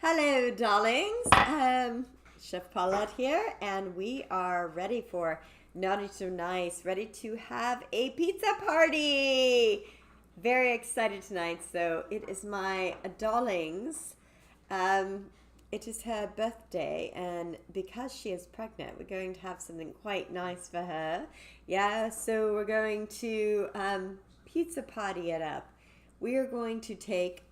Hello, darlings. Chef Paulette here, and we are ready for Naughty to Nice, ready to have a pizza party. Very excited tonight. So it is my darlings. It is her birthday, and because she is pregnant, we're going to have something quite nice for her. Yeah, so we're going to pizza party it up. We are going to take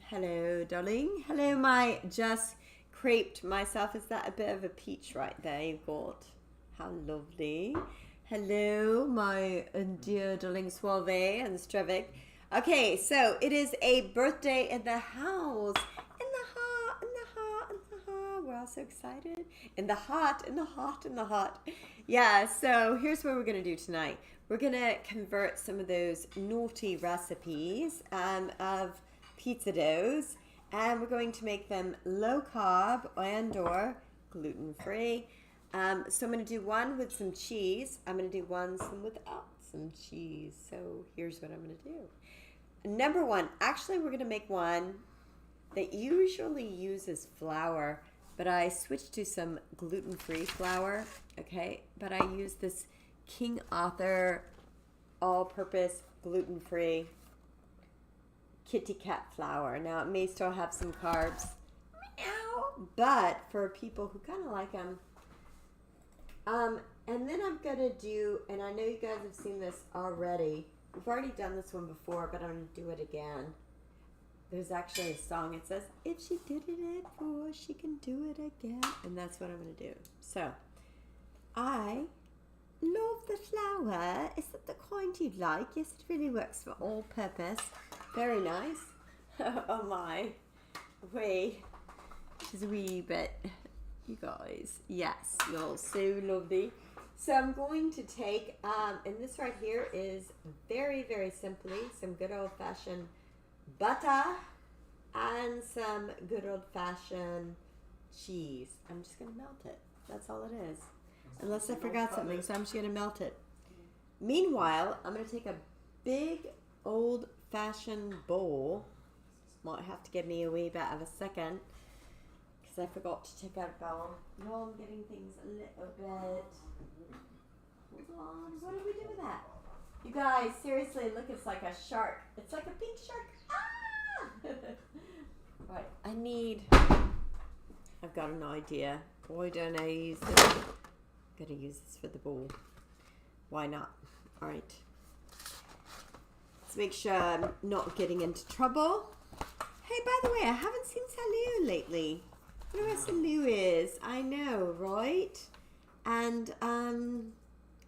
hello, darling. Hello, my just creped myself. Is that a bit of a peach right there you've got? How lovely. Hello, my dear darling Suave and Strevic. Okay, so it is a birthday in the house. In the heart, in the heart, in the heart. We're all so excited. In the hot, in the hot, in the hot. Yeah, so here's what we're going to do tonight. We're going to convert some of those naughty recipes of pizza doughs, and we're going to make them low carb and or gluten free. So I'm going to do one with some cheese. I'm going to do one without some cheese. So here's what I'm going to do. Number one, actually we're going to make one that usually uses flour, but I switched to some gluten-free flour, okay? But I use this King Arthur all-purpose gluten-free Kitty Cat flour. Now it may still have some carbs, but for people who kind of like them. And then I'm gonna do, and I know you guys have seen this already. We've already done this one before, but I'm gonna do it again. There's actually a song. It says, "If she did it before, she can do it again," and that's what I'm gonna do. So, I love the flour. Is that the kind you like? Yes, it really works for all purpose. Very nice. Oh my. Wait. She's a wee bit. You guys. Yes, you're so lovely. So I'm going to take, and this right here is very, very simply some good old-fashioned butter and some good old-fashioned cheese. I'm just going to melt it. That's all it is. Unless I forgot something, so I'm just going to melt it. Meanwhile, I'm going to take a big old-fashioned bowl. Might have to give me a wee bit of a second because I forgot to take out a bowl. No, I'm getting things a little bit. Hold on. What did we do with that? You guys, seriously, look, it's like a shark. It's like a pink shark. Ah! Right, I've got an idea. Why don't I use this? I'm going to use this for the bowl. Why not? All right. Let's make sure I'm not getting into trouble. Hey, by the way, I haven't seen Salou lately. I don't know where Salou is. I know, right? And,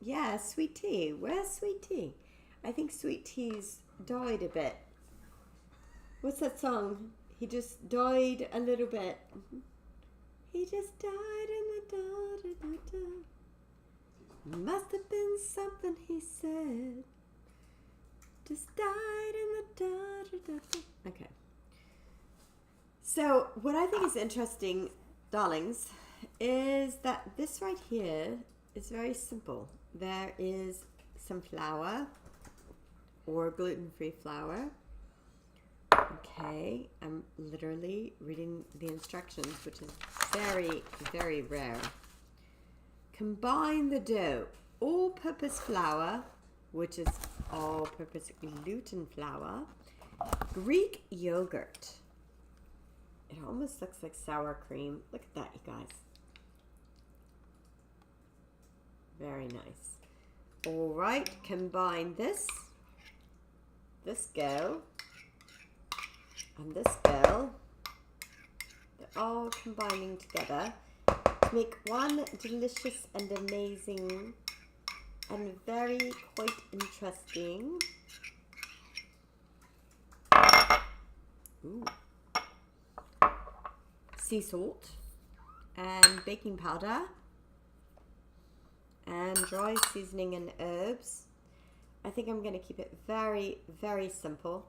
yeah, Sweet Tea. Where's Sweet Tea? I think Sweet Tea's died a bit. What's that song? He just died a little bit. He just died in the da-da-da-da. Must have been something he said. Just died in the da-da-da-da. Okay. So what I think is interesting, darlings, is that this right here is very simple. There is some flour or gluten-free flour. Okay, I'm literally reading the instructions, which is very, very rare. Combine the dough, all-purpose flour, which is all-purpose gluten flour, Greek yogurt. It almost looks like sour cream. Look at that, you guys. Very nice. All right, combine this girl, and this girl. They're all combining together to make one delicious and amazing and very quite interesting. Ooh. Sea salt and baking powder and dry seasoning and herbs. I think I'm going to keep it very, very simple.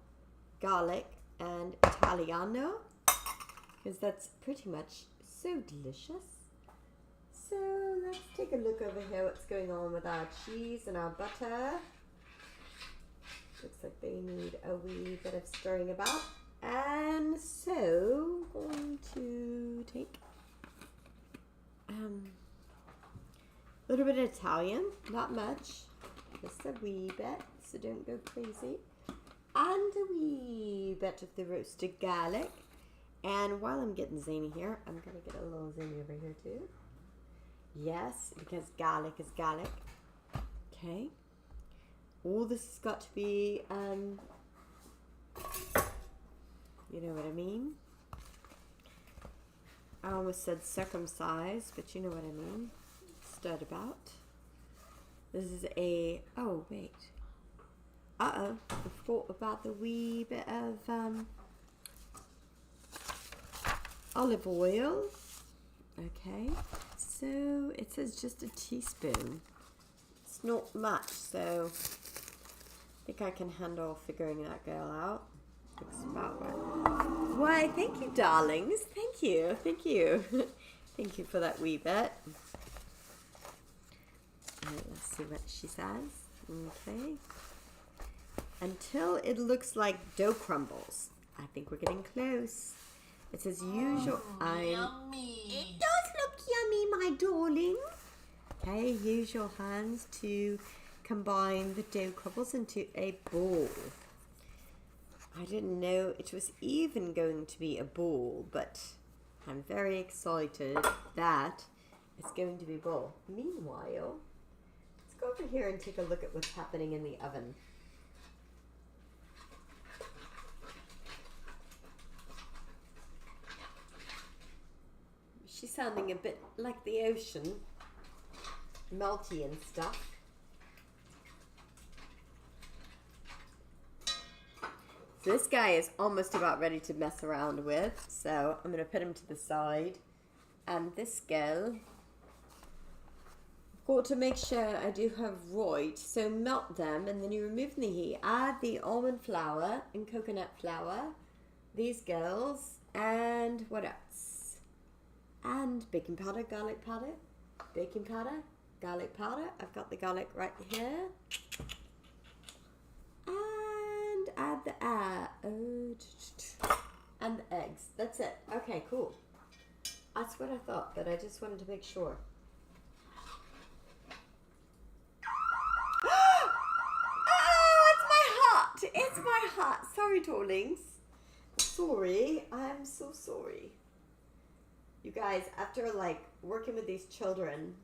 Garlic and Italiano, because that's pretty much so delicious. So let's take a look over here what's going on with our cheese and our butter. Looks like they need a wee bit of stirring about. And so, going to take a little bit of Italian, not much, just a wee bit, so don't go crazy. And a wee bit of the roasted garlic. And while I'm getting zany here, I'm going to get a little zany over here too. Yes, because garlic is garlic. Okay. All this has got to be, you know what I mean? I almost said circumcised, but you know what I mean. Stirred about. This is a, oh wait. I forgot about the wee bit of olive oil. Okay, so it says just a teaspoon. It's not much, so I think I can handle figuring that girl out. It's about right. Why, thank you, darlings. Thank you. Thank you. Thank you for that wee bit. Right, let's see what she says. Okay. Until it looks like dough crumbles. I think we're getting close. It says usual. Yummy. It does look yummy, my darling. Okay, use your hands to combine the dough crumbles into a ball. I didn't know it was even going to be a ball, but I'm very excited that it's going to be a ball. Meanwhile, let's go over here and take a look at what's happening in the oven. She's sounding a bit like the ocean, melty and stuff. So this guy is almost about ready to mess around with, so I'm going to put him to the side. And this girl, I've got to make sure I do have right, so melt them and then you remove the heat. Add the almond flour and coconut flour, these girls, and what else? And baking powder, garlic powder, baking powder, garlic powder. I've got the garlic right here. And add the and the eggs. That's it. Okay, cool. That's what I thought, but I just wanted to make sure. Oh, it's my heart. It's my heart. Sorry, darlings. Sorry. I'm so sorry. You guys, after like working with these children,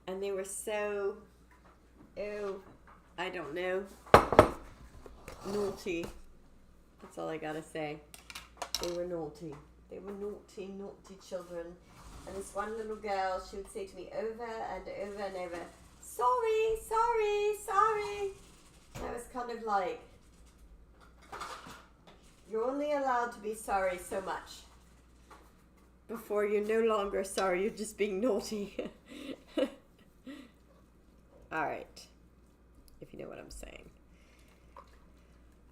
and they were so, I don't know, naughty. That's all I gotta say. They were naughty. They were naughty, naughty children. And this one little girl, she would say to me over and over and over, sorry, sorry, sorry. And I was kind of like, you're only allowed to be sorry so much before you're no longer sorry, you're just being naughty. Alright, if you know what I'm saying.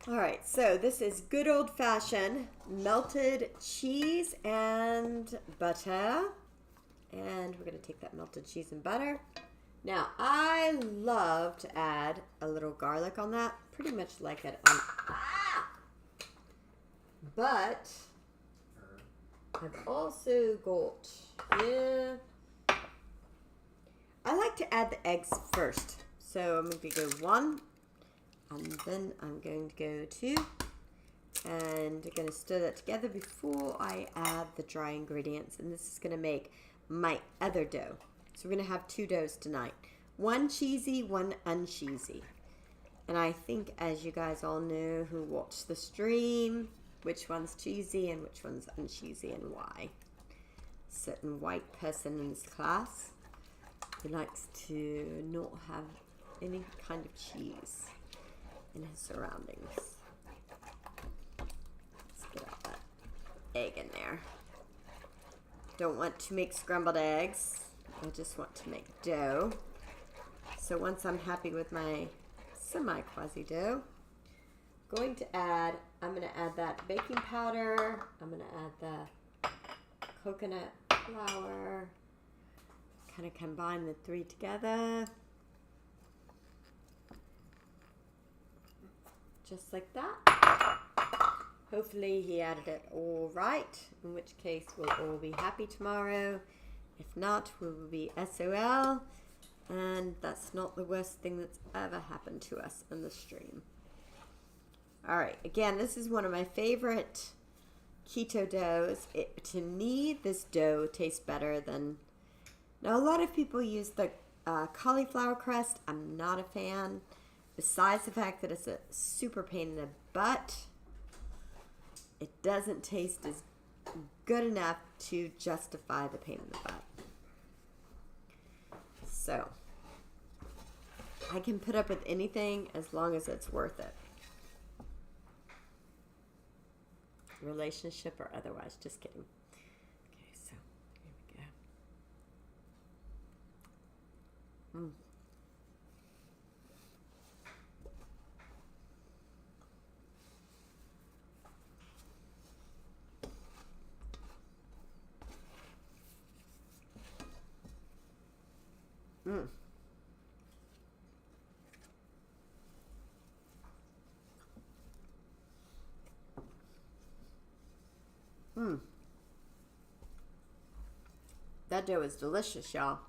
Alright, so this is good old-fashioned melted cheese and butter. And we're going to take that melted cheese and butter. Now, I love to add a little garlic on that. Pretty much like it on... But I've also got... I like to add the eggs first. So I'm going to go 1. And then I'm going to go 2. And I'm going to stir that together before I add the dry ingredients. And this is going to make my other dough. So we're going to have 2 doughs tonight. 1 cheesy, 1 uncheesy. And I think, as you guys all know who watch the stream, which one's cheesy and which one's uncheesy and why. Certain white person in this class who likes to not have any kind of cheese in his surroundings. Let's get out that egg in there. Don't want to make scrambled eggs. I just want to make dough. So once I'm happy with my semi-quasi dough, I'm going to add that baking powder. I'm going to add the coconut flour. Kind of combine the 3 together. Just like that. Hopefully he added it all right, in which case we'll all be happy tomorrow. If not, we will be SOL, and that's not the worst thing that's ever happened to us in the stream. All right, again, this is one of my favorite keto doughs. To me, this dough tastes better than... Now, a lot of people use the cauliflower crust. I'm not a fan. Besides the fact that it's a super pain in the butt, it doesn't taste as good enough to justify the pain in the butt. So, I can put up with anything as long as it's worth it. Relationship or otherwise, just kidding. Okay, so here we go. That dough is delicious, y'all.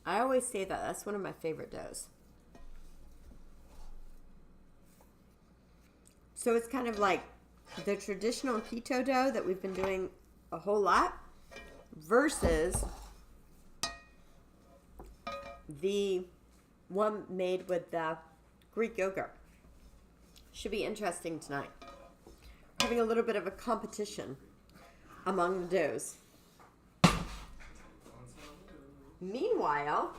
I always say that. That's one of my favorite doughs. So it's kind of like the traditional keto dough that we've been doing a whole lot versus the one made with the Greek yogurt. Should be interesting tonight. Having a little bit of a competition among the doughs. Meanwhile,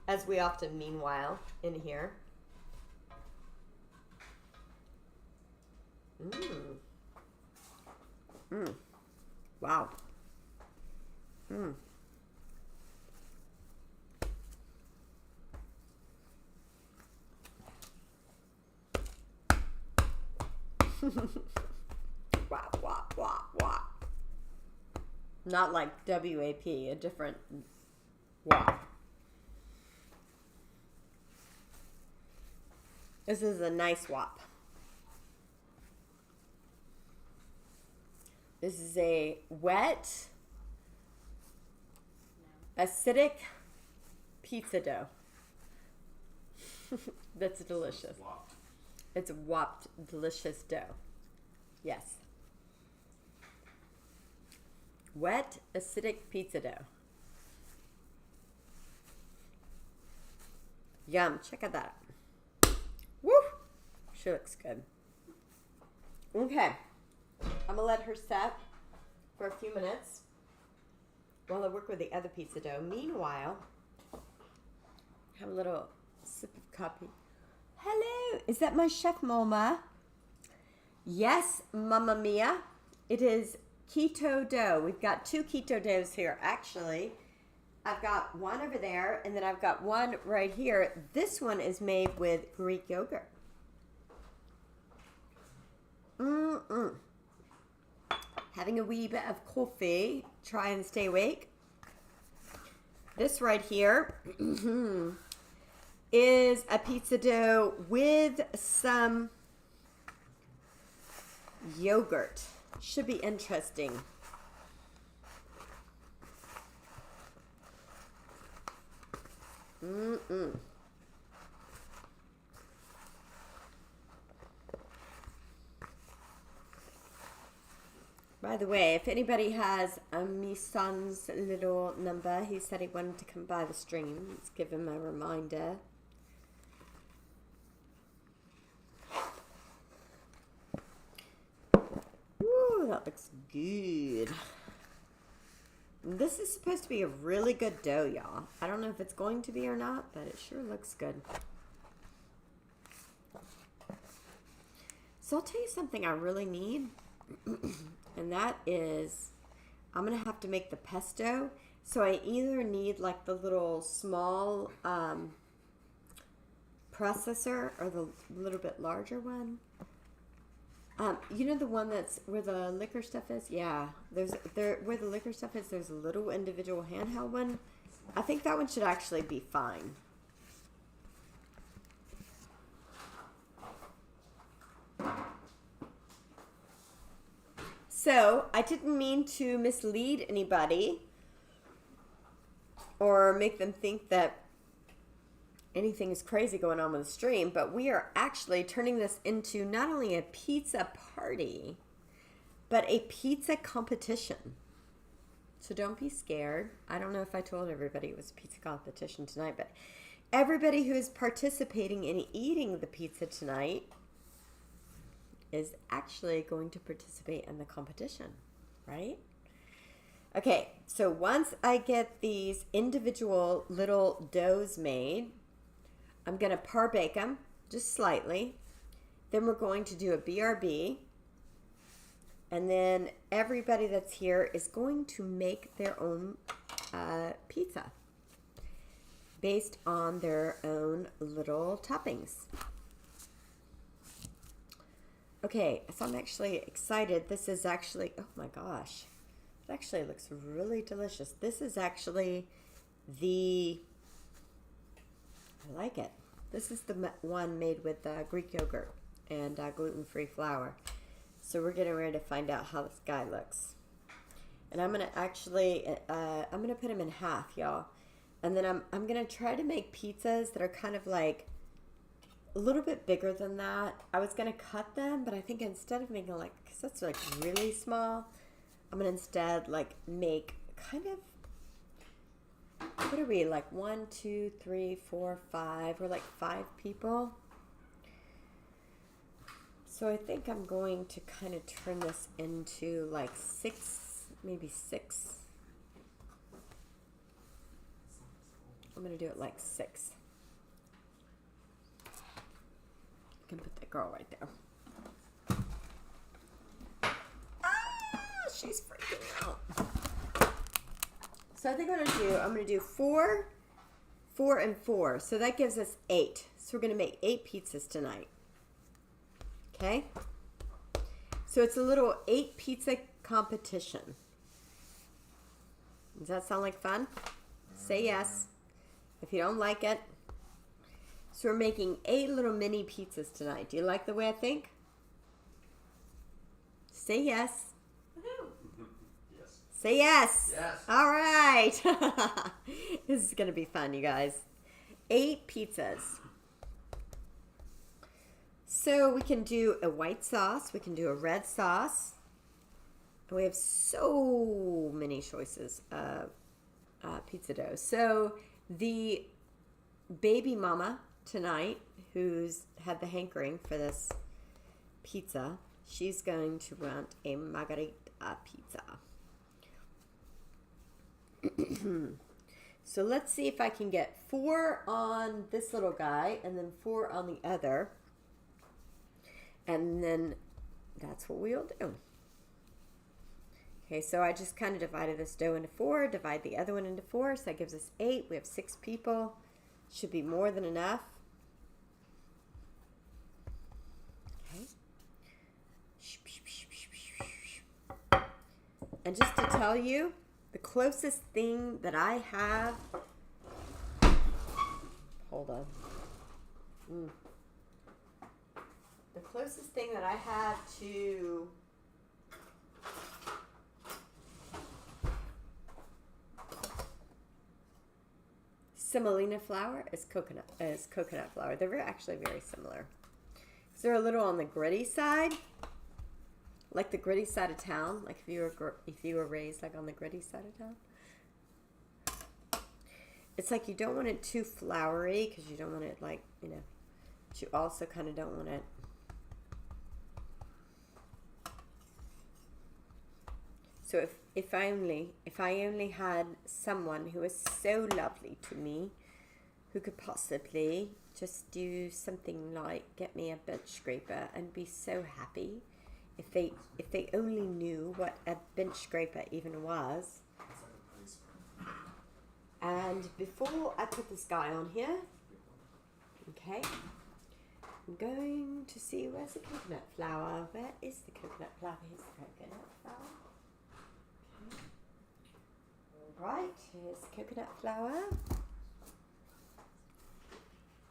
as we often meanwhile in here. Wow. Wop, wop, wop, wop. Not like WAP, a different wop. This is a nice wop. This is a wet, acidic pizza dough. That's delicious. It's a whopped, delicious dough. Yes. Wet, acidic pizza dough. Yum. Check out that. Woo! She looks good. Okay. I'm going to let her set for a few minutes while I work with the other pizza dough. Meanwhile, have a little sip of coffee. Hello. Is that my chef mama? Yes, Mamma Mia. It is keto dough. We've got two keto doughs here. Actually, I've got one over there, and then I've got one right here. This one is made with Greek yogurt. Having a wee bit of coffee. Try and stay awake. This right here is a pizza dough with some yogurt. Should be interesting. By the way, if anybody has my son's little number, he said he wanted to come by the stream. Let's give him a reminder. Ooh, that looks good. This is supposed to be a really good dough, y'all. I don't know if it's going to be or not, but it sure looks good. So I'll tell you something I really need. And that is, I'm going to have to make the pesto. So I either need like the little small processor or the little bit larger one. You know the one that's where the liquor stuff is? Yeah. Where the liquor stuff is, there's a little individual handheld one. I think that one should actually be fine. So I didn't mean to mislead anybody or make them think that anything is crazy going on with the stream, but we are actually turning this into not only a pizza party, but a pizza competition. So don't be scared. I don't know if I told everybody it was a pizza competition tonight, but everybody who is participating in eating the pizza tonight is actually going to participate in the competition, right? Okay, so once I get these individual little doughs made, I'm going to par bake them just slightly. Then we're going to do a BRB. And then everybody that's here is going to make their own pizza based on their own little toppings. Okay, so I'm actually excited. This is actually, oh my gosh, it actually looks really delicious. This is actually I like it. This is the one made with Greek yogurt and gluten-free flour. So we're getting ready to find out how this guy looks. And I'm going to actually, I'm going to put him in half, y'all. And then I'm going to try to make pizzas that are kind of like a little bit bigger than that. I was going to cut them, but I think instead of making like, because that's like really small, I'm going to instead like make kind of, what are we, like 1, 2, 3, 4, 5? We're like 5 people. So I think I'm going to kind of turn this into like 6, maybe 6. I'm going to do it like 6. I can put that girl right there. Ah, she's freaking out. So I think I'm going to do 4, 4, and 4. So that gives us 8. So we're going to make 8 pizzas tonight. Okay? So it's a little 8 pizza competition. Does that sound like fun? Say yes. If you don't like it. So we're making 8 little mini pizzas tonight. Do you like the way I think? Say yes. Say yes. Yes. All right. This is going to be fun, you guys. 8 pizzas. So we can do a white sauce. We can do a red sauce. And we have so many choices of pizza dough. So the baby mama tonight, who's had the hankering for this pizza, she's going to want a Margarita Pizza. So let's see if I can get 4 on this little guy and then 4 on the other. And then that's what we'll do. Okay, so I just kind of divided this dough into 4, divide the other one into 4, so that gives us 8. We have 6 people. Should be more than enough. Okay. And just to tell you, the closest thing that I have, hold on. The closest thing that I have to semolina flour is coconut flour. They're actually very similar. So they're a little on the gritty side. Like the gritty side of town, like if you were raised like on the gritty side of town. It's like you don't want it too floury because you don't want it like, you know, but you also kind of don't want it. So if I only had someone who was so lovely to me, who could possibly just do something like get me a bench scraper and be so happy. If they only knew what a bench scraper even was. And before I put this guy on here, okay, I'm going to see where's the coconut flour. Where is the coconut flour? Here's the coconut flour. Okay. Alright, here's the coconut flour.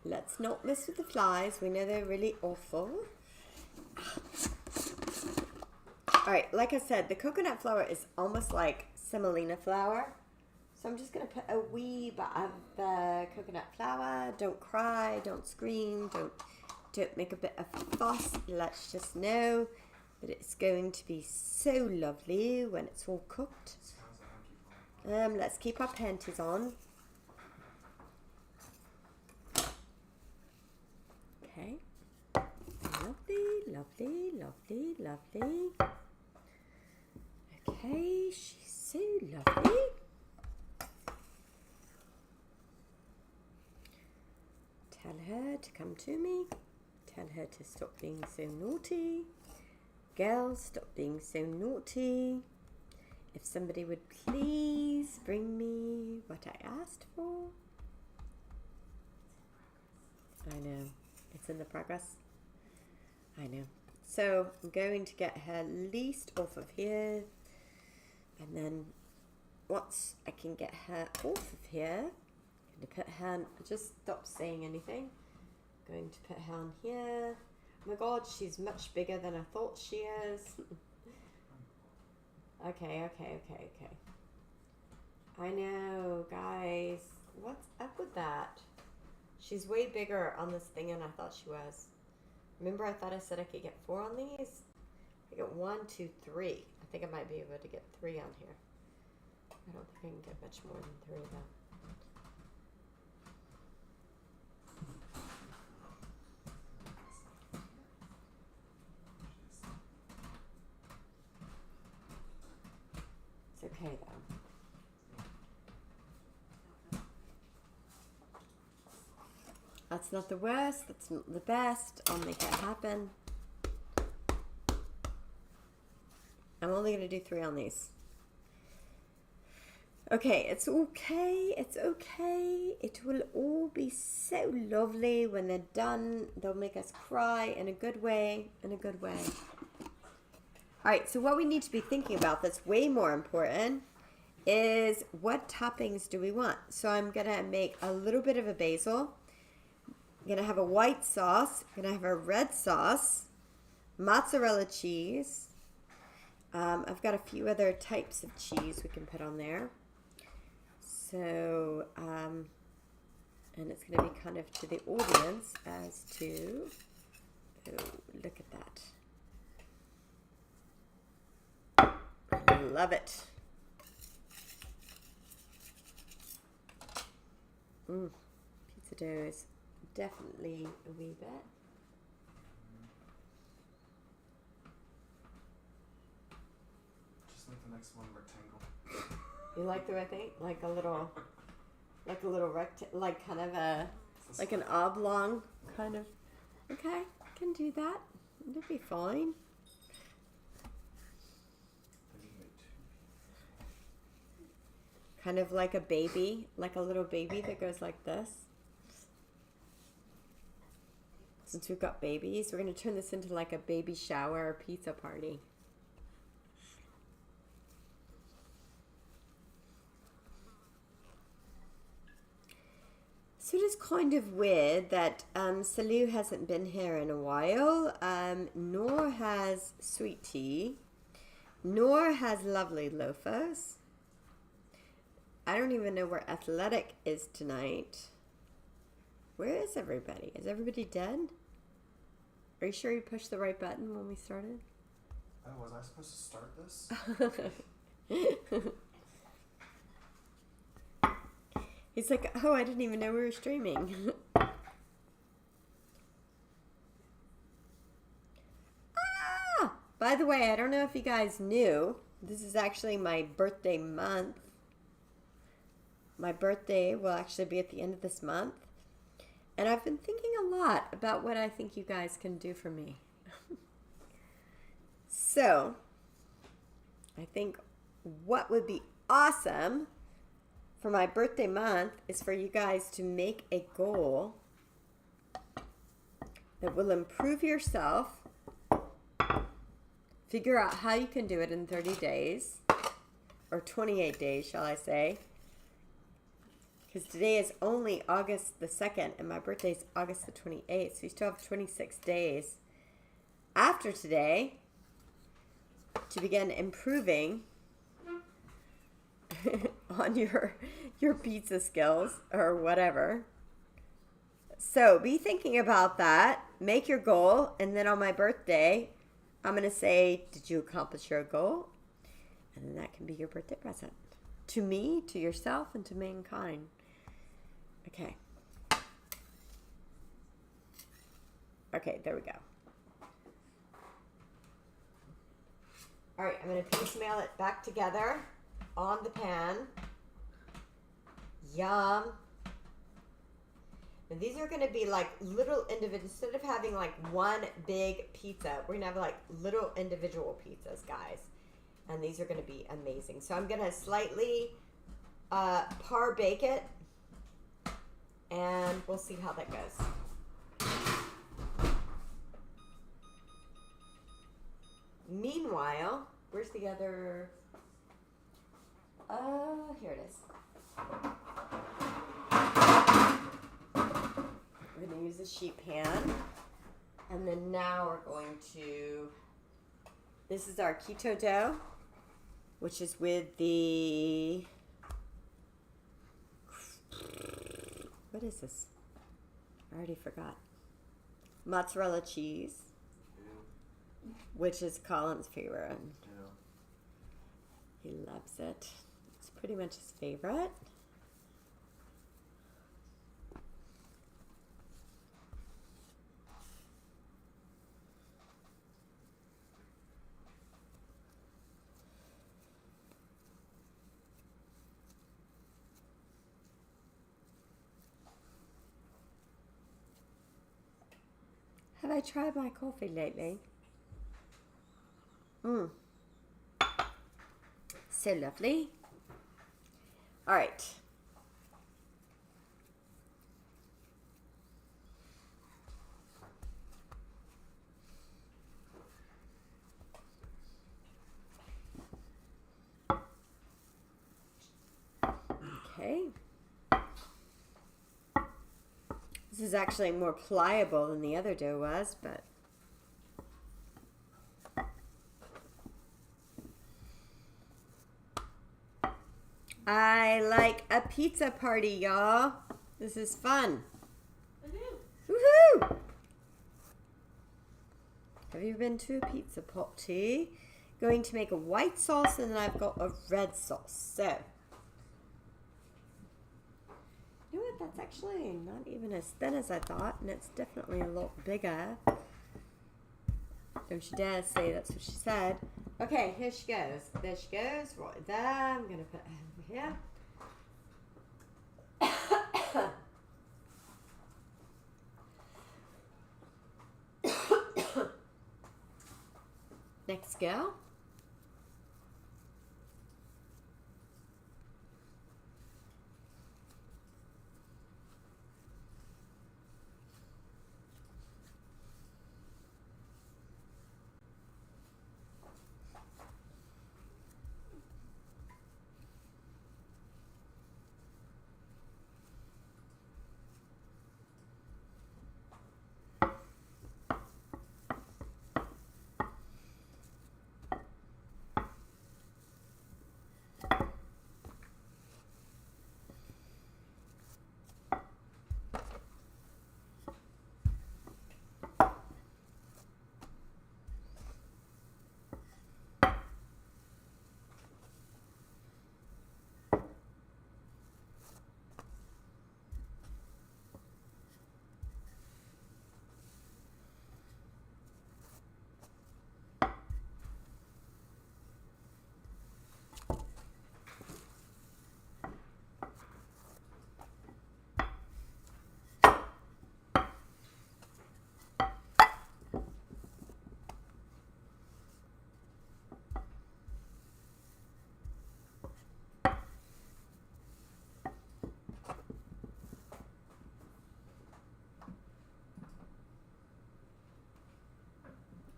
Let's not mess with the flies. We know they're really awful. All right, like I said, the coconut flour is almost like semolina flour. So I'm just going to put a wee bit of the coconut flour. Don't cry, don't scream, don't make a bit of fuss. Let's just know that it's going to be so lovely when it's all cooked. Let's keep our panties on. Okay. Lovely, lovely, lovely, lovely. Okay, she's so lovely. Tell her to come to me. Tell her to stop being so naughty. Girls, stop being so naughty. If somebody would please bring me what I asked for. I know. It's in the progress. I know. So I'm going to get her least off of here. And then once I can get her off of here, I'm going to put her on, just stop saying anything. I'm going to put her on here. Oh my God, she's much bigger than I thought she is. Okay. I know, guys. What's up with that? She's way bigger on this thing than I thought she was. Remember I thought I said I could get 4 on these? I got 1, 2, 3. I think I might be able to get 3 on here. I don't think I can get much more than 3 though. It's okay though. That's not the worst, that's not the best. I'll make it happen. I'm only going to do 3 on these. Okay, it's okay, it's okay. It will all be so lovely when they're done. They'll make us cry in a good way, All right, so what we need to be thinking about that's way more important is what toppings do we want? So I'm going to make a little bit of a basil. I'm going to have a white sauce. I'm going to have a red sauce, mozzarella cheese. I've got a few other types of cheese we can put on there. So, and it's going to be kind of to the audience as to, oh, look at that. Love it. Pizza dough is definitely a wee bit. Just make the next one rectangle. You like the way I think? Like a little rectangle, like kind of a, like an oblong kind of. Okay, can do that. It'll be fine. Kind of like a baby, like a little baby that goes like this. Since we've got babies, we're going to turn this into like a baby shower or pizza party. So it is kind of weird that Salu hasn't been here in a while, nor has Sweet Tea, nor has Lovely Loafers. I don't even know where Athletic is tonight. Where is everybody? Is everybody dead? Are you sure you pushed the right button when we started? Oh, was I supposed to start this? He's like, oh, I didn't even know we were streaming. By the way, I don't know if you guys knew, this is actually my birthday month. My birthday will actually be at the end of this month. And I've been thinking a lot about what I think you guys can do for me. So, I think what would be awesome for my birthday month is for you guys to make a goal that will improve yourself. Figure out how you can do it in 30 days. Or 28 days, shall I say. Because today is only August the 2nd and my birthday is August the 28th. So you still have 26 days after today to begin improving on your pizza skills or whatever. So be thinking about that. Make your goal. And then on my birthday, I'm going to say, did you accomplish your goal? And then that can be your birthday present. To me, to yourself, and to mankind. Okay. Okay, there we go. All right, I'm going to piecemeal it back together on the pan. Yum. And these are going to be like little individual, instead of having like one big pizza, we're going to have like little individual pizzas, guys. And these are going to be amazing. So I'm going to slightly par bake it, and we'll see how that goes. Meanwhile, where's the other? Here it is. We're going to use a sheet pan. And then now we're going to, this is our keto dough, which is with the, what is this? I already forgot. Mozzarella cheese, which is Colin's favorite. He loves it. It's pretty much his favorite. Have I tried my coffee lately? So lovely. All right. Okay. This is actually more pliable than the other dough was, but I like a pizza party, y'all. This is fun. Woohoo! Have you been to a pizza party? Going to make a white sauce, and then I've got a red sauce. So, you know what? That's actually not even as thin as I thought, and it's definitely a lot bigger. Don't you dare say that's what she said. Okay, here she goes. There she goes. Right there. I'm going to put her over here. Next girl.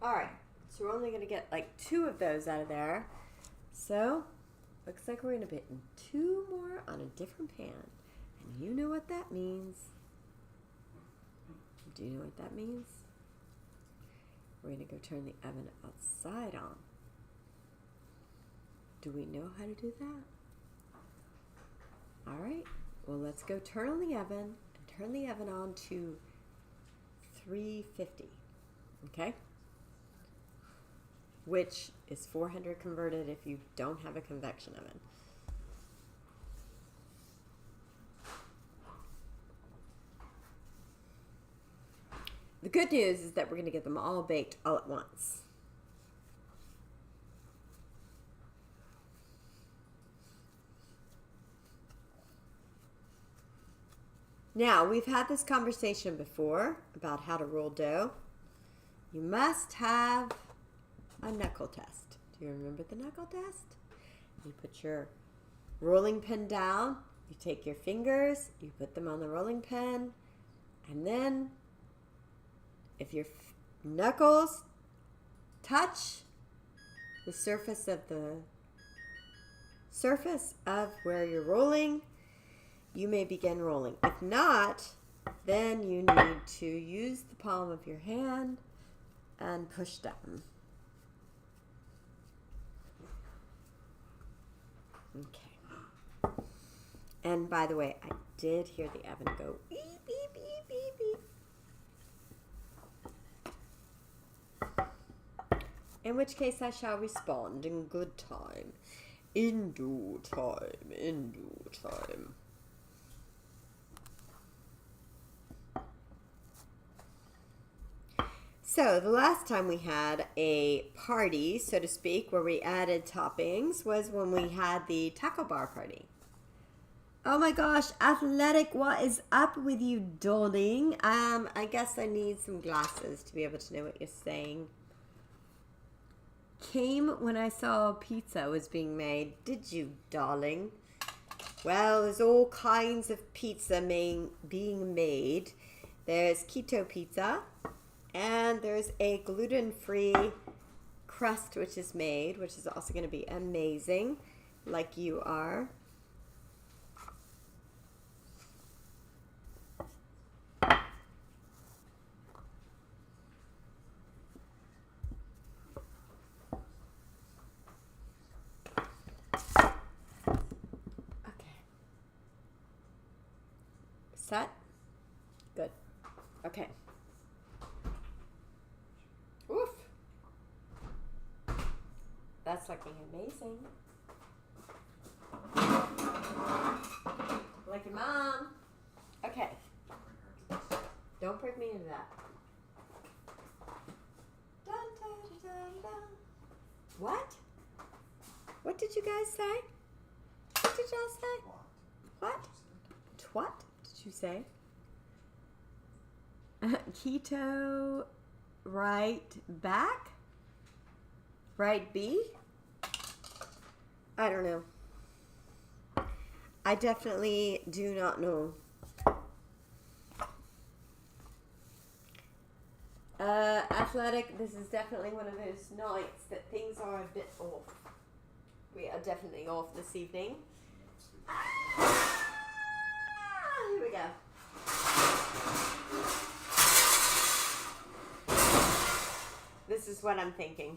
All right, so we're only going to get like 2 of those out of there. So, looks like we're going to put in 2 more on a different pan. And you know what that means. Do you know what that means? We're going to go turn the oven outside on. Do we know how to do that? All right. Well, let's go turn on the oven and turn the oven on to 350. Okay? Which is 400 converted if you don't have a convection oven. The good news is that we're going to get them all baked all at once. Now, we've had this conversation before about how to roll dough. You must have a knuckle test. Do you remember the knuckle test? You put your rolling pin down, you take your fingers, you put them on the rolling pin, and then if your knuckles touch the surface of where you're rolling, you may begin rolling. If not, then you need to use the palm of your hand and push down. Okay. And by the way, I did hear the oven go beep, beep, beep, beep, beep. In which case I shall respond in good time. In due time. In due time. So the last time we had a party, so to speak, where we added toppings was when we had the taco bar party. Oh my gosh, Athletic, what is up with you, darling? I guess I need some glasses to be able to know what you're saying. Came when I saw pizza was being made. Did you, darling? Well, there's all kinds of pizza being made. There's keto pizza. And there's a gluten-free crust which is made, which is also going to be amazing, like you are. Okay. Set? Good. Okay. Oof. That's looking amazing. Like your mom. Okay. Don't prick me into that. Dun, dun, dun, dun, dun. What? What did you guys say? What did y'all say? What? What did you say? Keto right back? Right B? I don't know. I definitely do not know. Athletic, this is definitely one of those nights that things are a bit off. We are definitely off this evening. Here we go. This is what I'm thinking.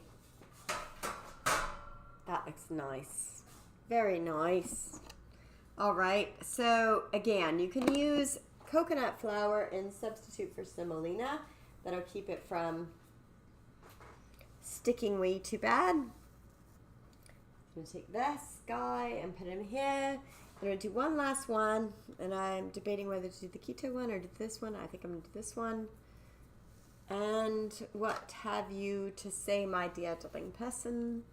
That looks nice. Very nice. All right. So, again, you can use coconut flour and substitute for semolina. That'll keep it from sticking way too bad. I'm going to take this guy and put him here. I'm going to do one last one. And I'm debating whether to do the keto one or do this one. I think I'm going to do this one. And what have you to say, my dear darling person?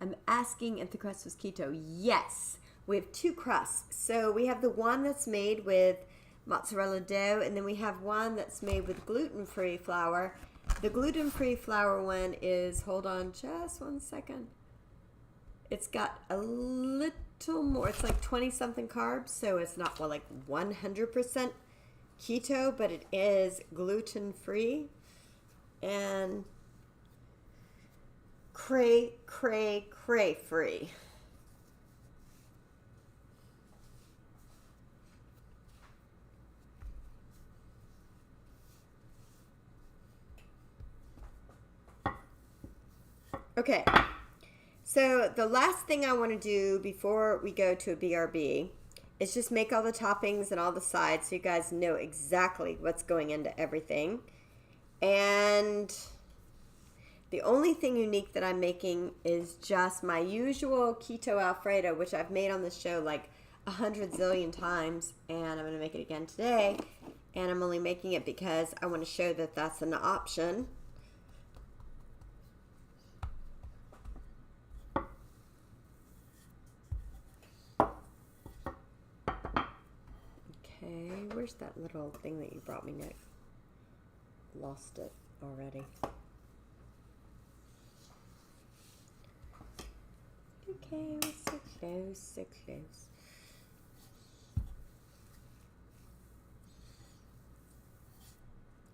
I'm asking if the crust was keto. Yes, we have two crusts. So we have the one that's made with mozzarella dough, and then we have one that's made with gluten-free flour. The gluten-free flour one is, hold on just one second. It's got a little more, it's like 20-something carbs, so it's not, well, like 100% keto, but it is gluten-free and cray free. Okay, So the last thing I want to do before we go to a BRB is just make all the toppings and all the sides so you guys know exactly what's going into everything. And the only thing unique that I'm making is just my usual keto Alfredo, which I've made on the show like 100 zillion times, and I'm going to make it again today. And I'm only making it because I want to show that that's an option. Okay, where's that little thing that you brought me, Nick? Lost it already. Okay, we're so close, so close.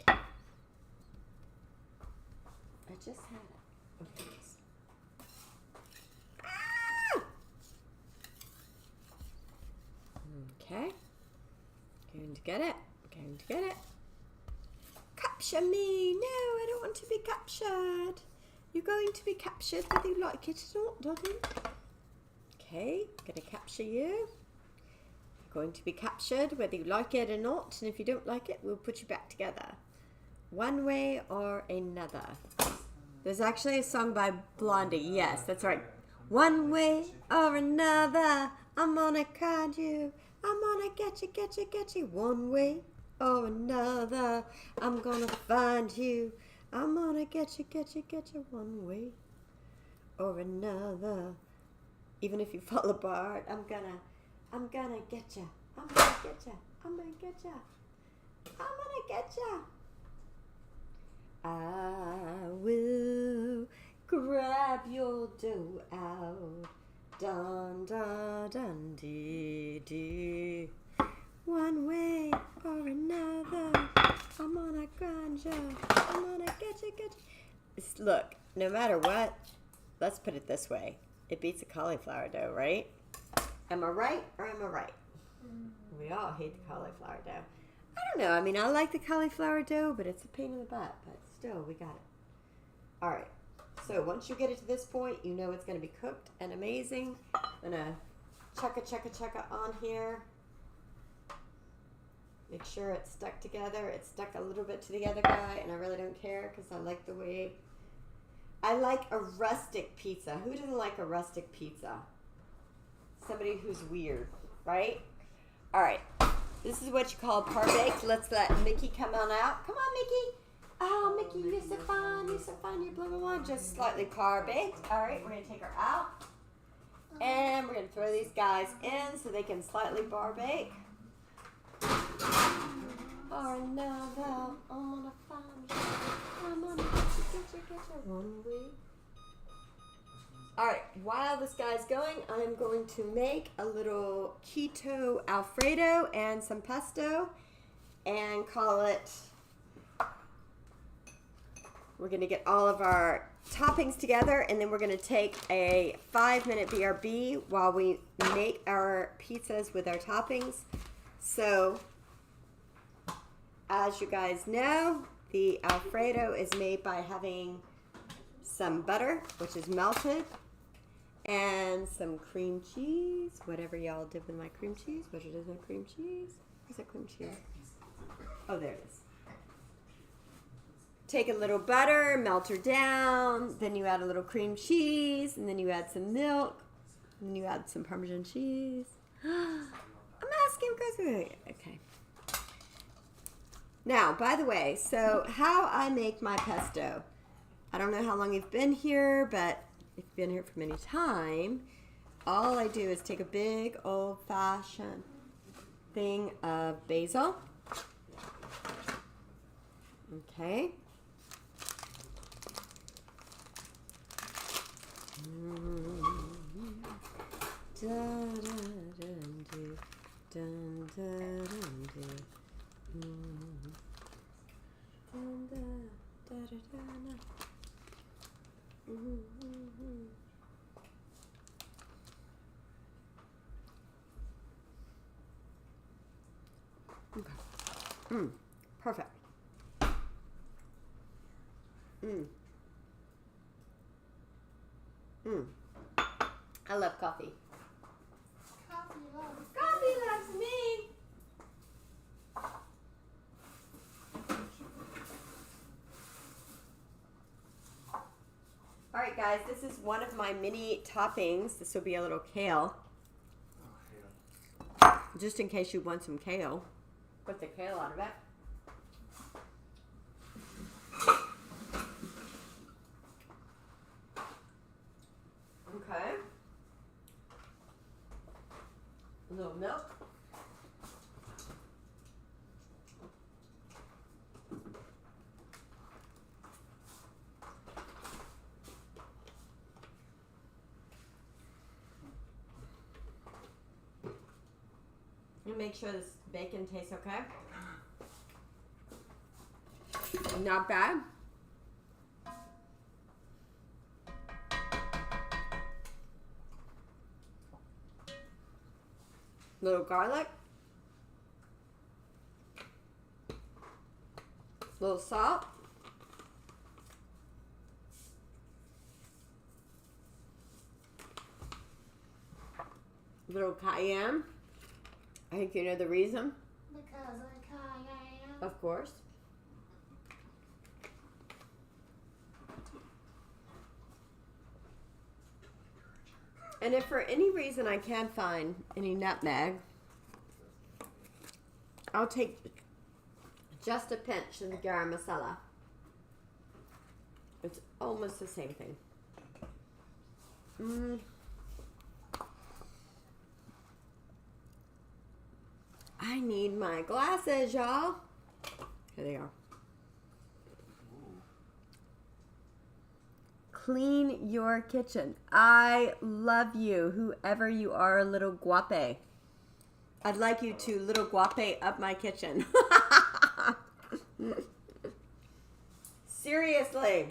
Okay. I just had it. Okay. Ah! Okay. Going to get it. Going to get it. Capture me. No, I don't want to be captured. You're going to be captured whether you like it or not, darling. Okay, gonna capture you. You're going to be captured whether you like it or not, and if you don't like it, we'll put you back together. One way or another. There's actually a song by Blondie. Yes, that's right. One way or another, I'm gonna catch you. I'm gonna get you, get you, get you. One way or another, I'm gonna find you. I'm gonna get you, get you, get you. One way or another. Even if you fall apart, I'm gonna get you. I'm gonna get you. I'm gonna get you. I'm gonna get you. I will grab your dough out. Dun dun dun dee dee. One way or another, I'm gonna grind you. I'm gonna get you, get you. Look, no matter what, let's put it this way. It beats a cauliflower dough, right? Am I right or am I right? We all hate the cauliflower dough. I don't know. I mean, I like the cauliflower dough, but it's a pain in the butt. But still, we got it. All right. So once you get it to this point, you know it's going to be cooked and amazing. I'm going to checka on here. Make sure it's stuck together. It's stuck a little bit to the other guy, and I really don't care because I like the way... I like a rustic pizza. Who doesn't like a rustic pizza? Somebody who's weird, right? All right. This is what you call par-baked. Let's let Mickey come on out. Come on, Mickey. Oh, Mickey, you're so fun. You're so fun. You're blah, blah, blah. Just slightly par-baked. All right, we're going to take her out. And we're going to throw these guys in so they can slightly bar-bake. Or another, I'm gonna find you. I'm gonna get you one way. Alright, while this guy's going, I'm going to make a little keto Alfredo and some pesto and call it... We're going to get all of our toppings together, and then we're going to take a 5-minute BRB while we make our pizzas with our toppings. So... as you guys know, the Alfredo is made by having some butter, which is melted, and some cream cheese, whatever y'all did with my cream cheese. What it is my cream cheese? Where's that cream cheese? Oh, there it is. Take a little butter, melt her down, then you add a little cream cheese, and then you add some milk, and then you add some Parmesan cheese. I'm asking questions. Okay. Now, by the way, so how I make my pesto. I don't know how long you've been here, but if you've been here for any time, all I do is take a big old-fashioned thing of basil. Okay. Okay. Perfect. I love coffee. Coffee loves. Coffee loves me. All right, guys, this is one of my mini toppings. This will be a little kale, Oh, hell. just in case you want some kale. Put the kale out of it. Okay. A little milk. And make sure this bacon tastes okay. Not bad. Little garlic. Little salt. Little cayenne. I think you know the reason. Because I cayenne. Of course. And if for any reason I can't find any nutmeg, I'll take just a pinch of the garam masala. It's almost the same thing. I need my glasses, y'all. Here they are. Clean your kitchen. I love you, whoever you are, little guape. I'd like you to little guape up my kitchen. Seriously,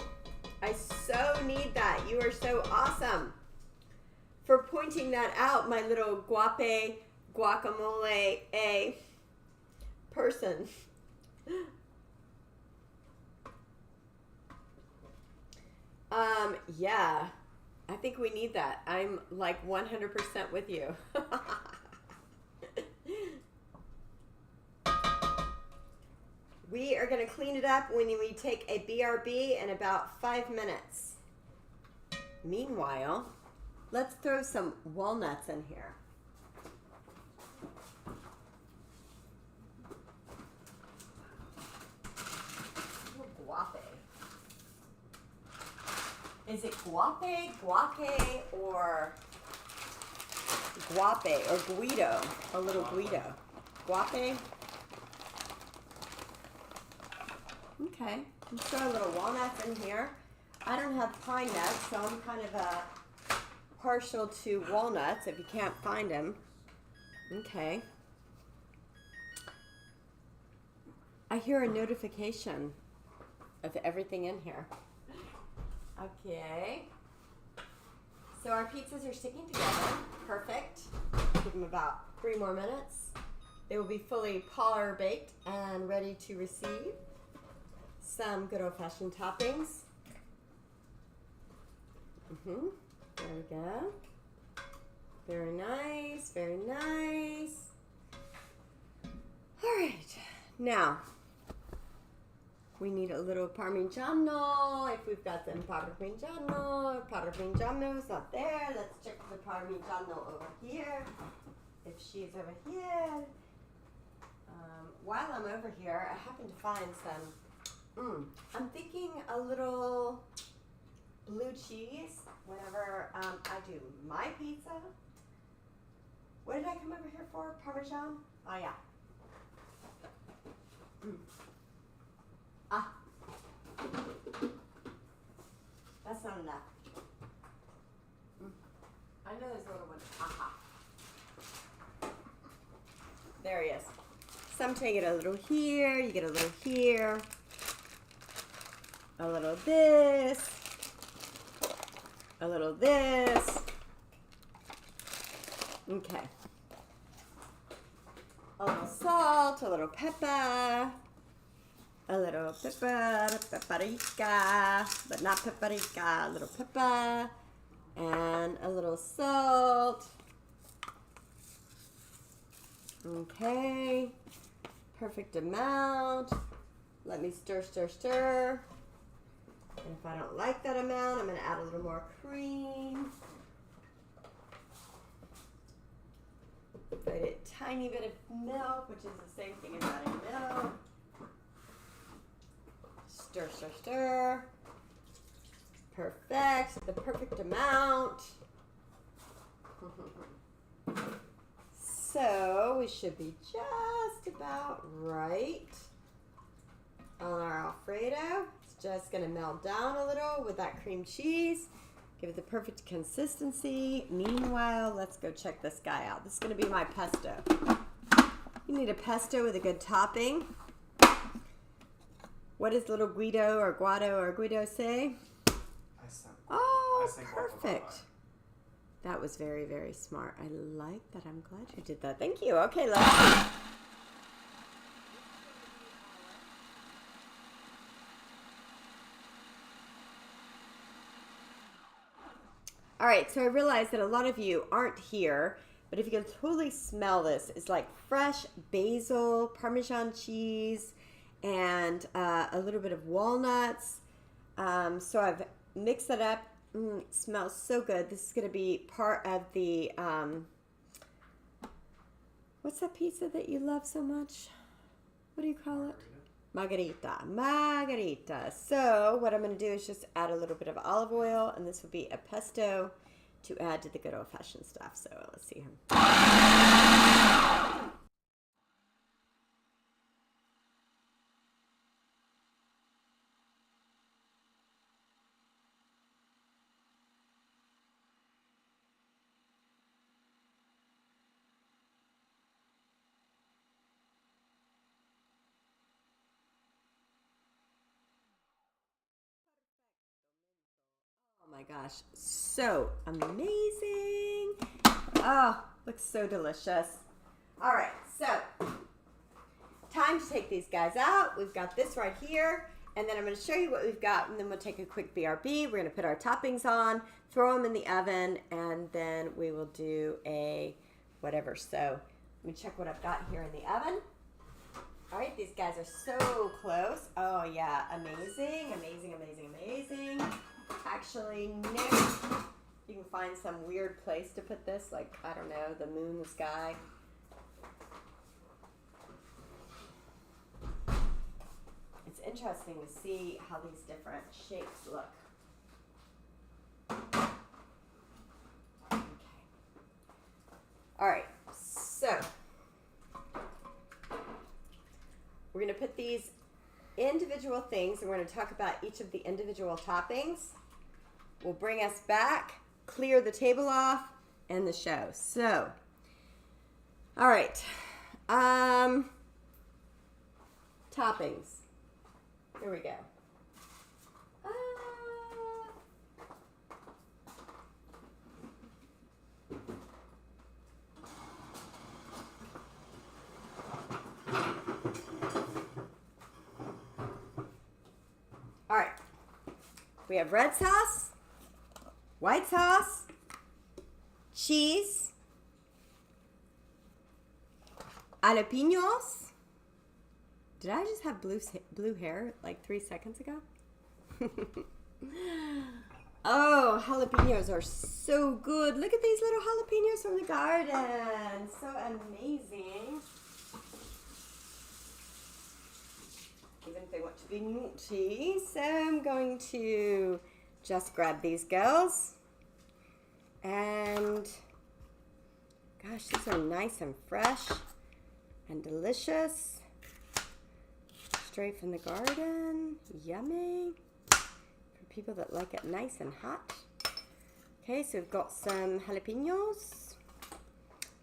I so need that. You are so awesome for pointing that out, my little guape guacamole a person. Yeah, I think we need that. I'm like 100% with you. We are going to clean it up when we take a BRB in about 5 minutes. Meanwhile, let's throw some walnuts in here. Guape. Is it guape, guape, or guape, or guido? A little guido. Guape? Okay, let's throw a little walnuts in here. I don't have pine nuts, so I'm kind of partial to walnuts if you can't find them. Okay. I hear a notification of everything in here. Okay. So our pizzas are sticking together. Perfect. Give them about 3 more minutes. They will be fully parlor baked and ready to receive some good old-fashioned toppings. There we go. Very nice, very nice. All right, now we need a little Parmigiano. If we've got some Parmigiano is not there. Let's check the Parmigiano over here. If she's over here. While I'm over here, I happen to find some. I'm thinking a little blue cheese whenever I do my pizza. What did I come over here for? Parmesan? Oh, yeah. That's not enough. I know there's a little one. There he is. Sometimes you get a little here, you get a little here. A little this, a little this. Okay. A little salt, a little pepper, a little pepper, paprika, but not paprika, a little pepper, And a little salt. Okay. Perfect amount. Let me stir, stir, stir. And if I don't like that amount, I'm going to add a little more cream. Put a tiny bit of milk, which is the same thing as adding milk. Stir, stir, stir. Perfect. The perfect amount. So we should be just about right on our Alfredo. It's just going to melt down a little with that cream cheese. Give it the perfect consistency. Meanwhile, let's go check this guy out. This is going to be my pesto. You need a pesto with a good topping. What does little Guido say? Oh, perfect. That was very, very smart. I like that. I'm glad you did that. Thank you. Okay, let's see. All right, so I realize that a lot of you aren't here, but if you can totally smell this, it's like fresh basil, Parmesan cheese, and a little bit of walnuts. So I've mixed it up. It smells so good. This is going to be part of the, what's that pizza that you love so much? What do you call it? Margarita. So what I'm going to do is just add a little bit of olive oil, and this will be a pesto to add to the good old-fashioned stuff. So let's see him. Oh my gosh, so amazing. Oh, looks so delicious. All right, so time to take these guys out. We've got this right here, and then I'm going to show you what we've got, and then we'll take a quick BRB. We're going to put our toppings on, throw them in the oven, and then we will do a whatever. So let me check what I've got here in the oven. All right, these guys are so close. Oh yeah, amazing, amazing, amazing, amazing. Actually, next, you can find some weird place to put this, like, I don't know, the moon, the sky. It's interesting to see how these different shapes look. Okay. All right, so we're going to put these individual things, and we're going to talk about each of the individual toppings. Will bring us back, clear the table off, and the show. So, all right, toppings. Here we go. All right, we have red sauce, white sauce, cheese, jalapenos. Did I just have blue hair like 3 seconds ago? Oh, jalapenos are so good. Look at these little jalapenos from the garden. So amazing. Even if they want to be naughty. So I'm going to just grab these girls. And gosh, these are nice and fresh and delicious. Straight from the garden. Yummy. For people that like it nice and hot. Okay, so we've got some jalapenos.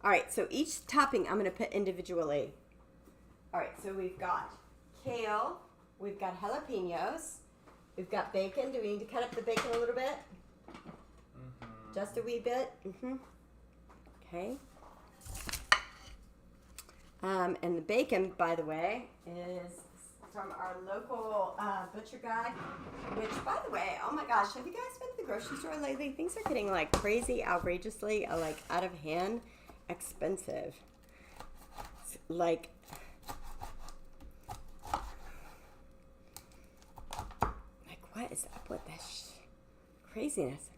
All right, so each topping I'm going to put individually. All right, so we've got kale, we've got jalapenos, we've got bacon. Do we need to cut up the bacon a little bit? Mm-hmm. Just a wee bit? Mm-hmm. Okay. And the bacon, by the way, is from our local butcher guy, which, by the way, oh my gosh, have you guys been to the grocery store lately? Things are getting like crazy, outrageously, like out of hand, expensive. Like, what is up with this craziness?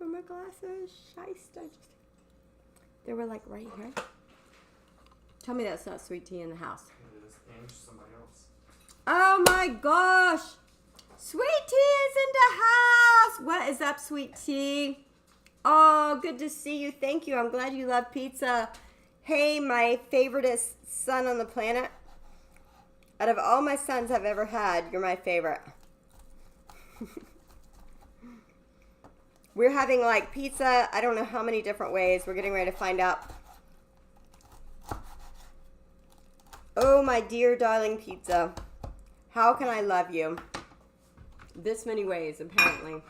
My glasses, shiesty. They were like right here. Tell me that's not sweet tea in the house. It is, and somebody else. Oh my gosh! Sweet tea is in the house! What is up, sweet tea? Oh, good to see you. Thank you. I'm glad you love pizza. Hey, my favoriteest son on the planet. Out of all my sons I've ever had, you're my favorite. We're having like pizza, I don't know how many different ways. We're getting ready to find out. Oh, my dear darling pizza. How can I love you? This many ways, apparently.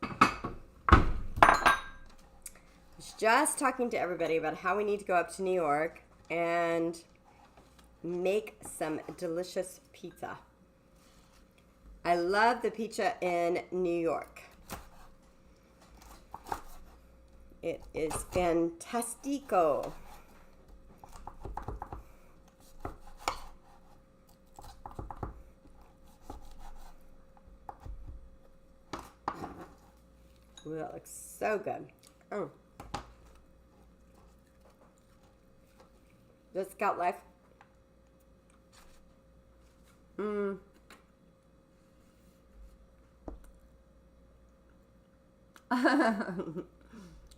I was just talking to everybody about how we need to go up to New York and make some delicious pizza. I love the pizza in New York. It is fantastico. Ooh, that looks so good. Oh. Does Scout Life?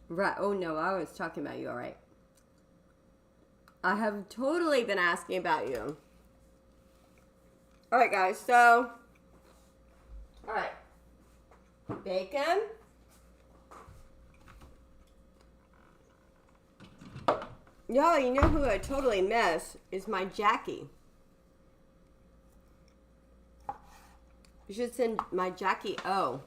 Right. Oh no, I was talking about you, all right. I have totally been asking about you. All right, guys, so, all right. Bacon. Y'all, you know who I totally miss is my Jackie. You should send my Jackie O.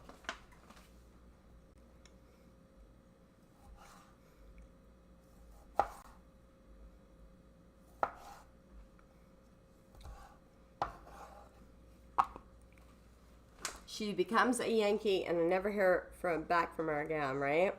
She becomes a Yankee, and I never hear back from her again, right?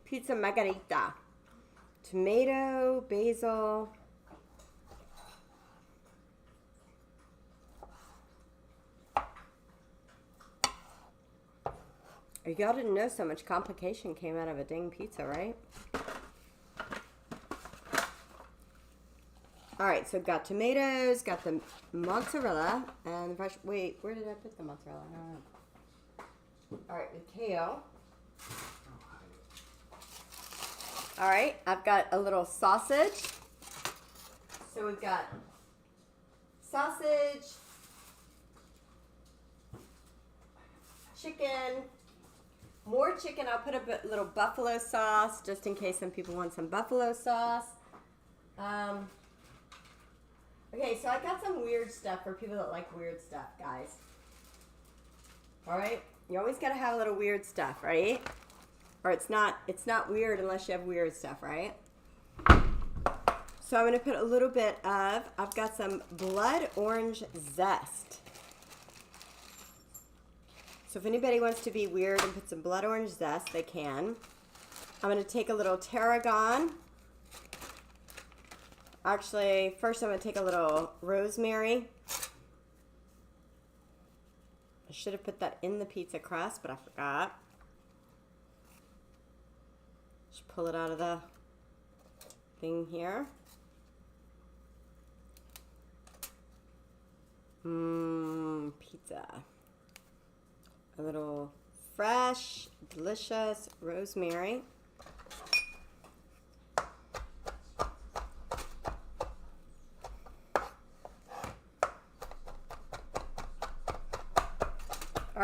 Pizza Margarita. Tomato, basil. Y'all didn't know so much complication came out of a dang pizza, right? Alright, so got tomatoes, got the mozzarella, and the fresh... Wait, where did I put the mozzarella? I don't know. Alright, the kale. Alright, I've got a little sausage. So we've got sausage, chicken, more chicken. I'll put a little buffalo sauce just in case some people want some buffalo sauce. Okay, so I got some weird stuff for people that like weird stuff, guys. Alright, you always gotta have a little weird stuff, right? Or it's not weird unless you have weird stuff, right? So I'm going to put a little bit of, I've got some blood orange zest. So if anybody wants to be weird and put some blood orange zest, they can. I'm going to take a little tarragon. Actually, first I'm going to take a little rosemary. I should have put that in the pizza crust, but I forgot. Just pull it out of the thing here. Pizza. A little fresh, delicious rosemary.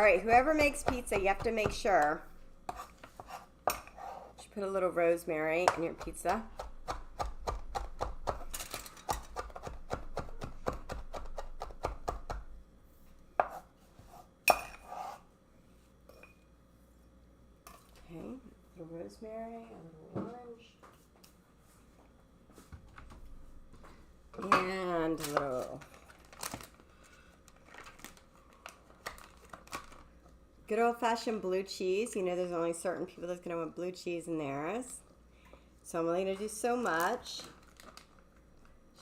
right, whoever makes pizza, you have to make sure you put a little rosemary in your pizza. Okay, a little rosemary, a little orange, and a little good old-fashioned blue cheese. You know there's only certain people that's going to want blue cheese in theirs. So I'm only going to do so much.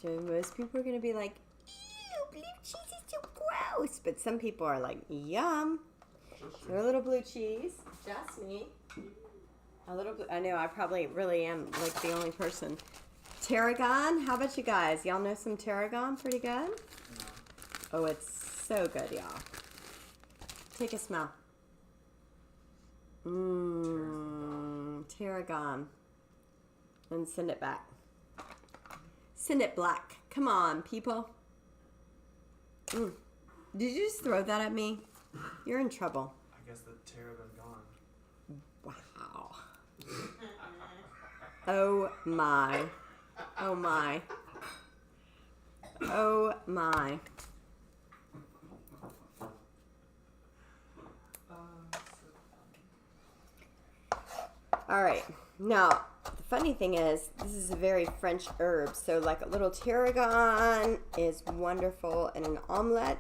So most people are going to be like, ew, blue cheese is so gross. But some people are like, yum. So a little blue cheese. Just me. A little blue. I know, I probably really am like the only person. Tarragon. How about you guys? Y'all know some tarragon pretty good? No. Oh, it's so good, y'all. Take a smell. Tarragon. And send it back. Send it black. Come on, people. Did you just throw that at me? You're in trouble. I guess the tarragon gone. Wow. Oh my. Oh my. Oh my. All right. Now, the funny thing is, this is a very French herb. So, like a little tarragon is wonderful in an omelet.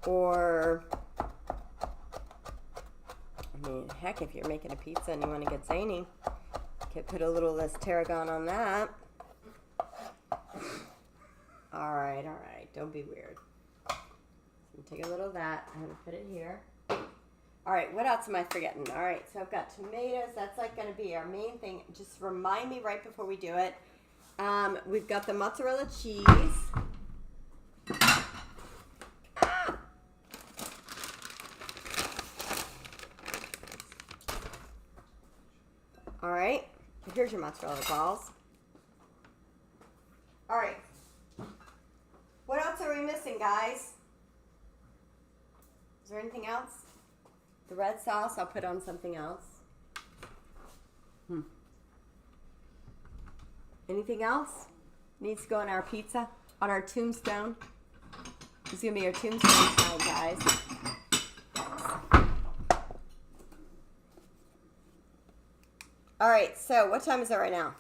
Or, I mean, heck, if you're making a pizza and you want to get zany, you could put a little less tarragon on that. All right. Don't be weird. So take a little of that. I'm going to put it here. All right, what else am I forgetting? All right, so I've got tomatoes. That's like going to be our main thing. Just remind me right before we do it. We've got the mozzarella cheese. All right, here's your mozzarella balls. All right, what else are we missing, guys? Is there anything else? The red sauce, I'll put on something else. Anything else needs to go on our pizza? On our tombstone? This is going to be our tombstone time, guys. All right, so what time is it right now?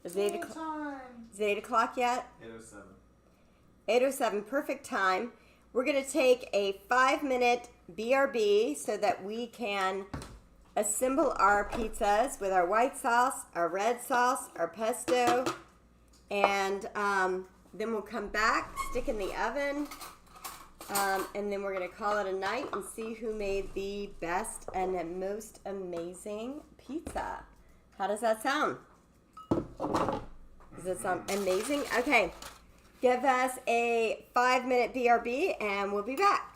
Is it 8 o'clock? Is it 8 o'clock yet? 8:07. 8:07, perfect time. We're going to take a 5-minute BRB so that we can assemble our pizzas with our white sauce, our red sauce, our pesto, and then we'll come back, stick in the oven, and then we're going to call it a night and see who made the best and most amazing pizza. How does that sound? Does that sound amazing? Okay. Give us a 5-minute BRB and we'll be back.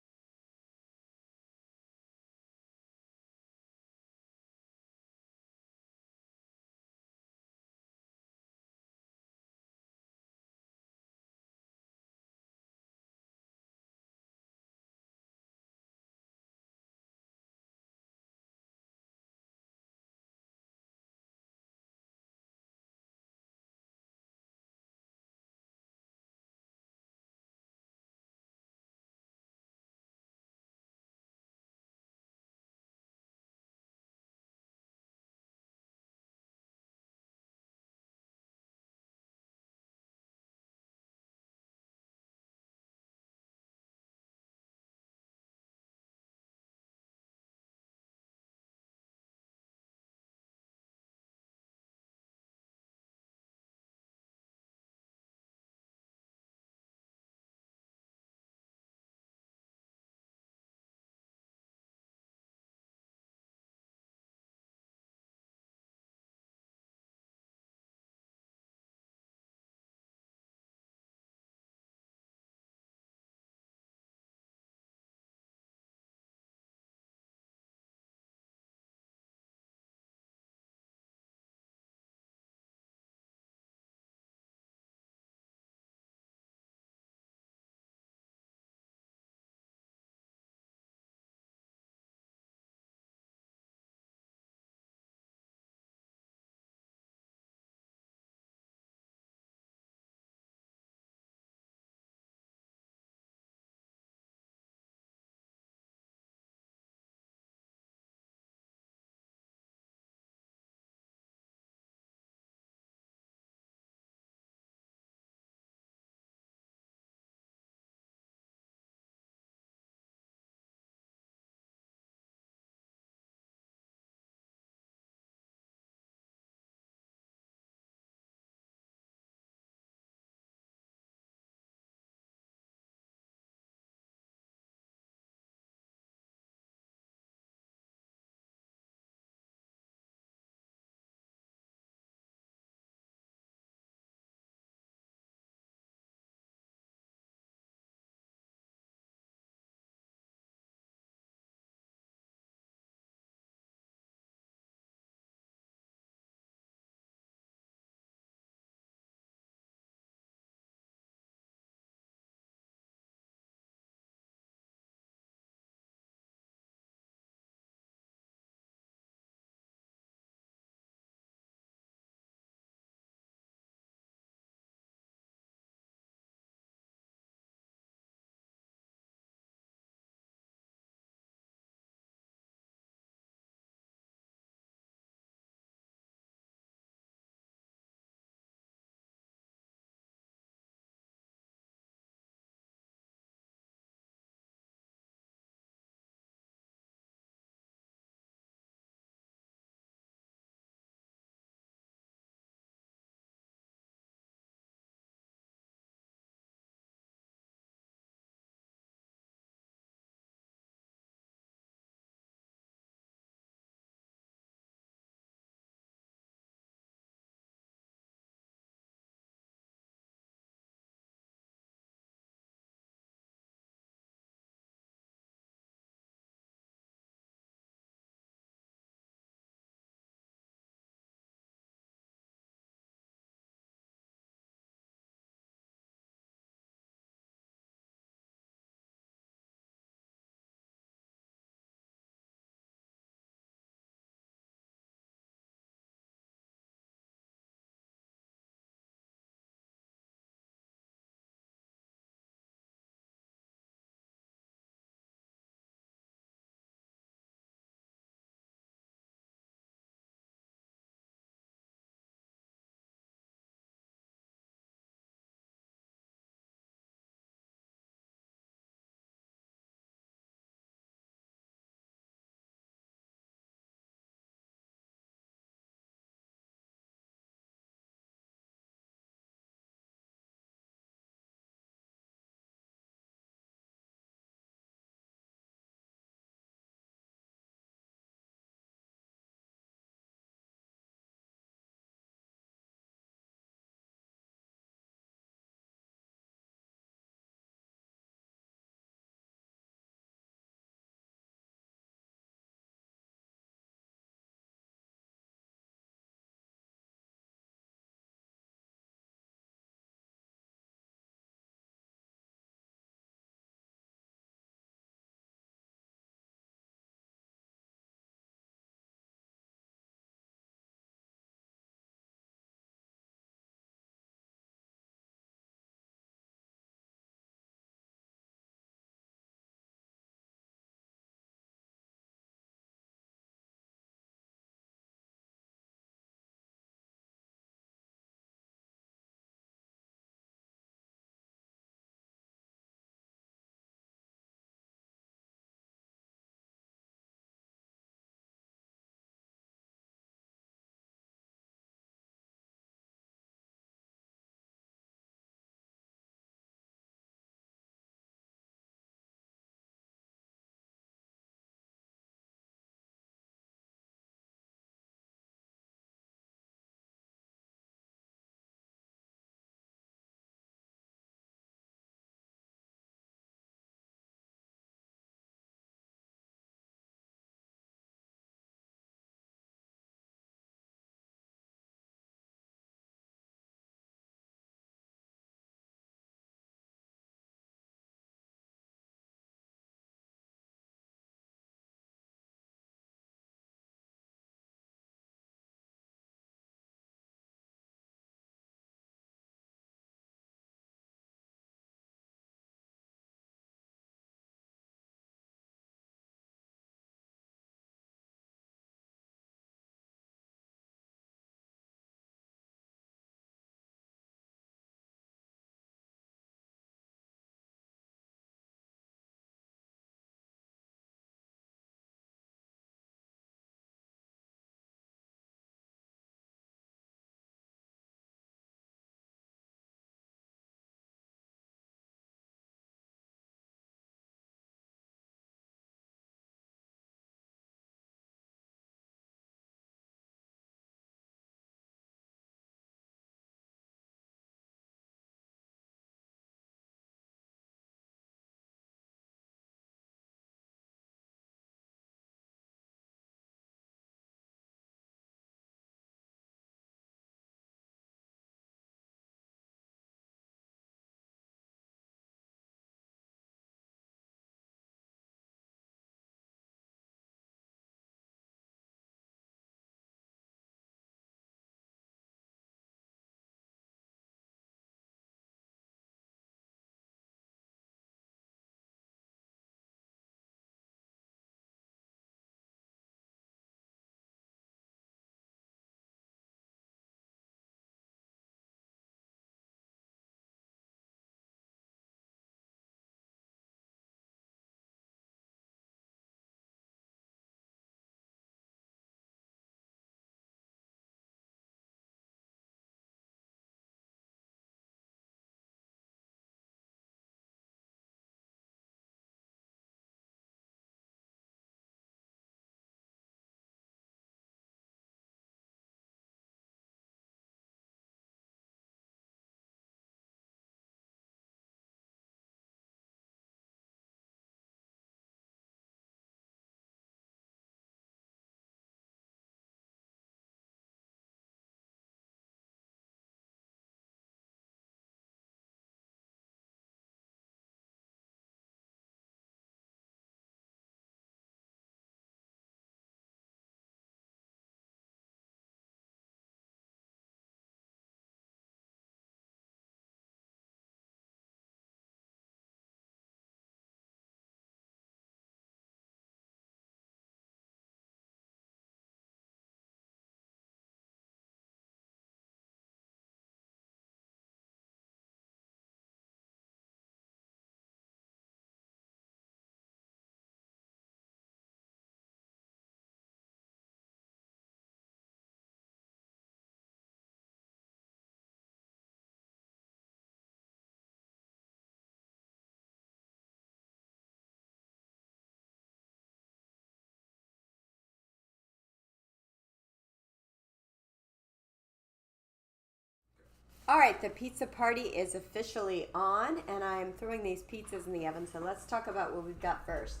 All right, the pizza party is officially on, and I'm throwing these pizzas in the oven, so let's talk about what we've got first.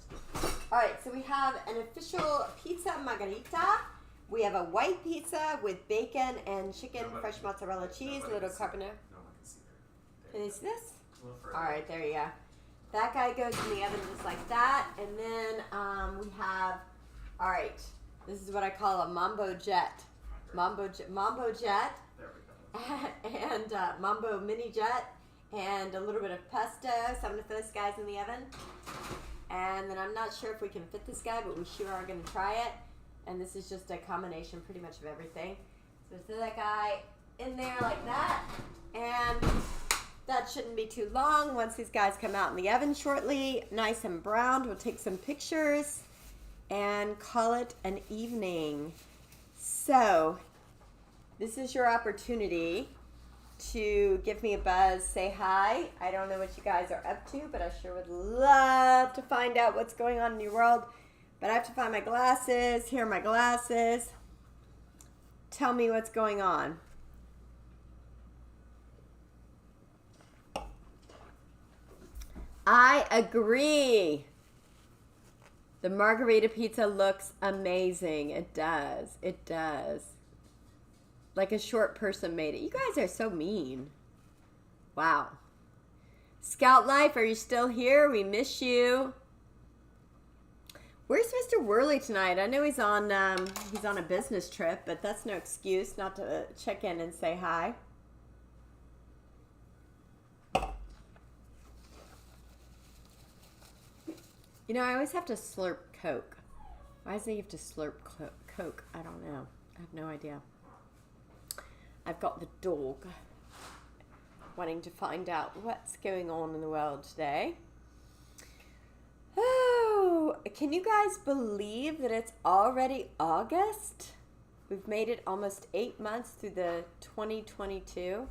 All right, so we have an official pizza margarita. We have a white pizza with bacon and chicken, fresh mozzarella cheese, little carbonara. No one can see there. Can you see this? A little further. All right, there you go. That guy goes in the oven just like that, and then we have, all right, this is what I call a Mambo Jet. Mambo Jet. There we go. And Mambo Mini Jet, and a little bit of pesto. So I'm going to throw this guys in the oven. And then I'm not sure if we can fit this guy, but we sure are going to try it. And this is just a combination pretty much of everything. So throw that guy in there like that. And that shouldn't be too long. Once these guys come out in the oven shortly, nice and browned, we'll take some pictures and call it an evening. So this is your opportunity to give me a buzz, say hi. I don't know what you guys are up to, but I sure would love to find out what's going on in your world. But I have to find my glasses. Here are my glasses. Tell me what's going on. I agree. The Margarita Pizza looks amazing. It does. It does. Like a short person made it. You guys are so mean. Wow. Scout Life, are you still here? We miss you. Where's Mr. Worley tonight? I know he's on a business trip, but that's no excuse not to check in and say hi. You know, I always have to slurp Coke. Why does he have to slurp Coke? I don't know. I have no idea. I've got the dog wanting to find out what's going on in the world today. Oh, can you guys believe that it's already August? We've made it almost 8 months through the 2022.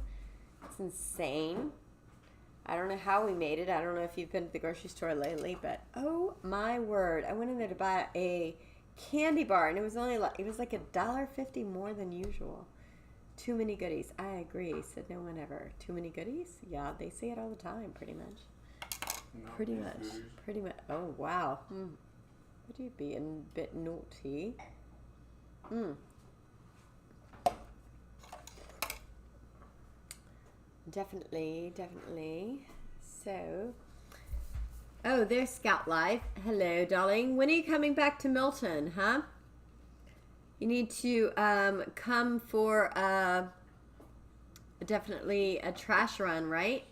It's insane. I don't know how we made it. I don't know if you've been to the grocery store lately, but oh my word. I went in there to buy a candy bar and it was like $1.50 more than usual. Too many goodies. I agree, said no one ever. Too many goodies? Yeah, they say it all the time, pretty much. No, Pretty these much. goodies. Pretty much. Oh, wow. Would you be a bit naughty? Definitely, definitely. So, oh, there's Scout Life. Hello, darling. When are you coming back to Milton, huh? You need to come for definitely a trash run, right?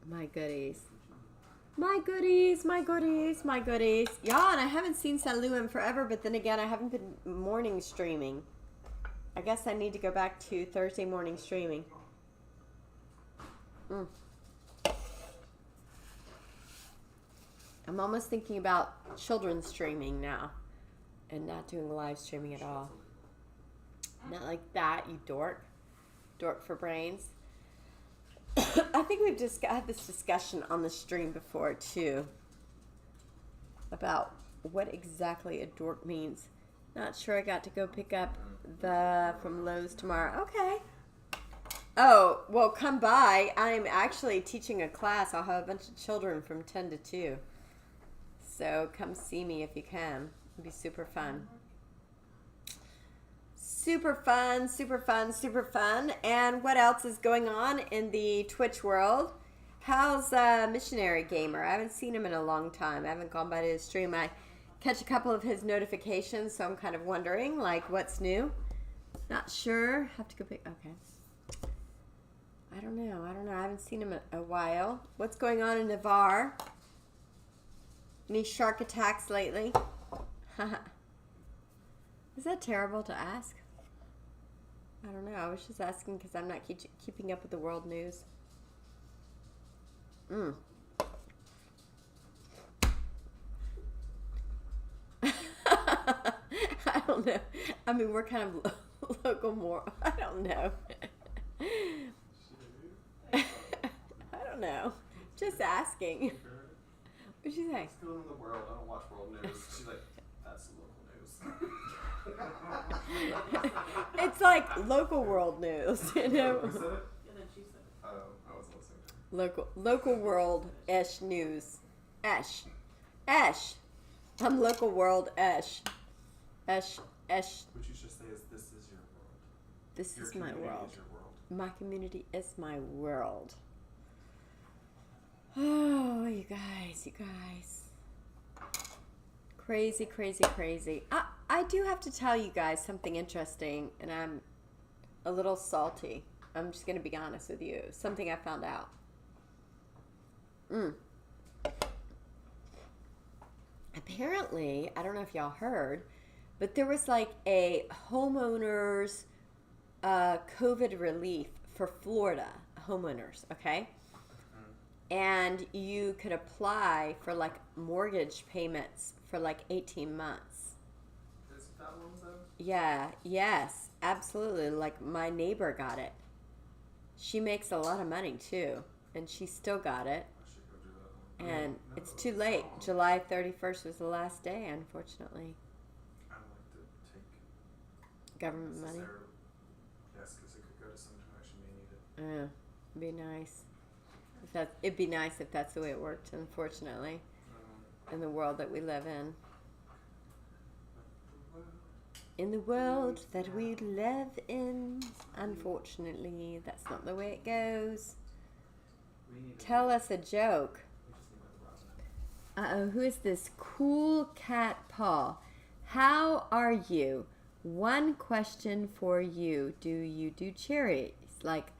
My goodies. My goodies, my goodies, my goodies. Y'all, and I haven't seen Salou in forever, but then again, I haven't been morning streaming. I guess I need to go back to Thursday morning streaming. I'm almost thinking about children's streaming now and not doing live streaming at all. Not like that, you dork. Dork for brains. I think we've just had this discussion on the stream before too about what exactly a dork means. Not sure I got to go pick up the from Lowe's tomorrow. Okay. Oh, well, come by. I'm actually teaching a class. I'll have a bunch of children from 10 to 2. So come see me if you can. It'll be super fun. Super fun, super fun, super fun. And what else is going on in the Twitch world? How's Missionary Gamer? I haven't seen him in a long time. I haven't gone by to his stream. I catch a couple of his notifications, so I'm kind of wondering, like, what's new? Not sure. Have to go pick. Okay. I don't know. I haven't seen him in a while. What's going on in Navarre? Any shark attacks lately? Is that terrible to ask? I don't know. I was just asking because I'm not keeping up with the world news. I don't know. I mean, we're kind of local more. I don't know. I don't know. Just asking. What'd she say? What's going on in the world? I don't watch world news. She's like, that's local news. It's like like local world news, you know. Who said it? And then she said, Oh, I wasn't listening. Local world-ish news. Esh. I'm local world-ish. Esh. What you should say is, this is your world. This Your is my community world. is your world. My community is my world. Oh, you guys. Crazy. I do have to tell you guys something interesting, and I'm a little salty. I'm just going to be honest with you. Something I found out. Apparently, I don't know if y'all heard, but there was like a homeowners COVID relief for Florida homeowners, okay? And you could apply for like mortgage payments for like 18 months. Is that one of those? Yeah, yes, absolutely. Like my neighbor got it. She makes a lot of money too, and she still got it. I should go do that one. And No, it's that too was late. wrong. July 31st was the last day, unfortunately. I don't like to take Government money. unnecessary- Yes, because it could go to someone who actually may need it. It'd be nice. It'd be nice if that's the way it worked, unfortunately, in the world that we live in. In the world that we live in, unfortunately, that's not the way it goes. We need to- Tell us a joke. we just need to Robin. Uh-oh, who is this cool cat Paul? How are you? One question for you. Do you do charities? Like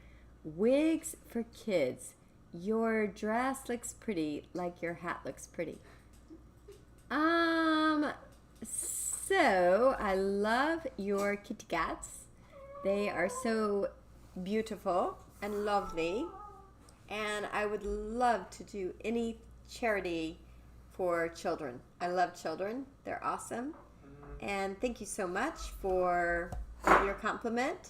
wigs for kids. Your dress looks pretty, like your hat looks pretty. So I love your kitty cats. They are so beautiful and lovely. And I would love to do any charity for children. I love children. They're awesome. And thank you so much for your compliment.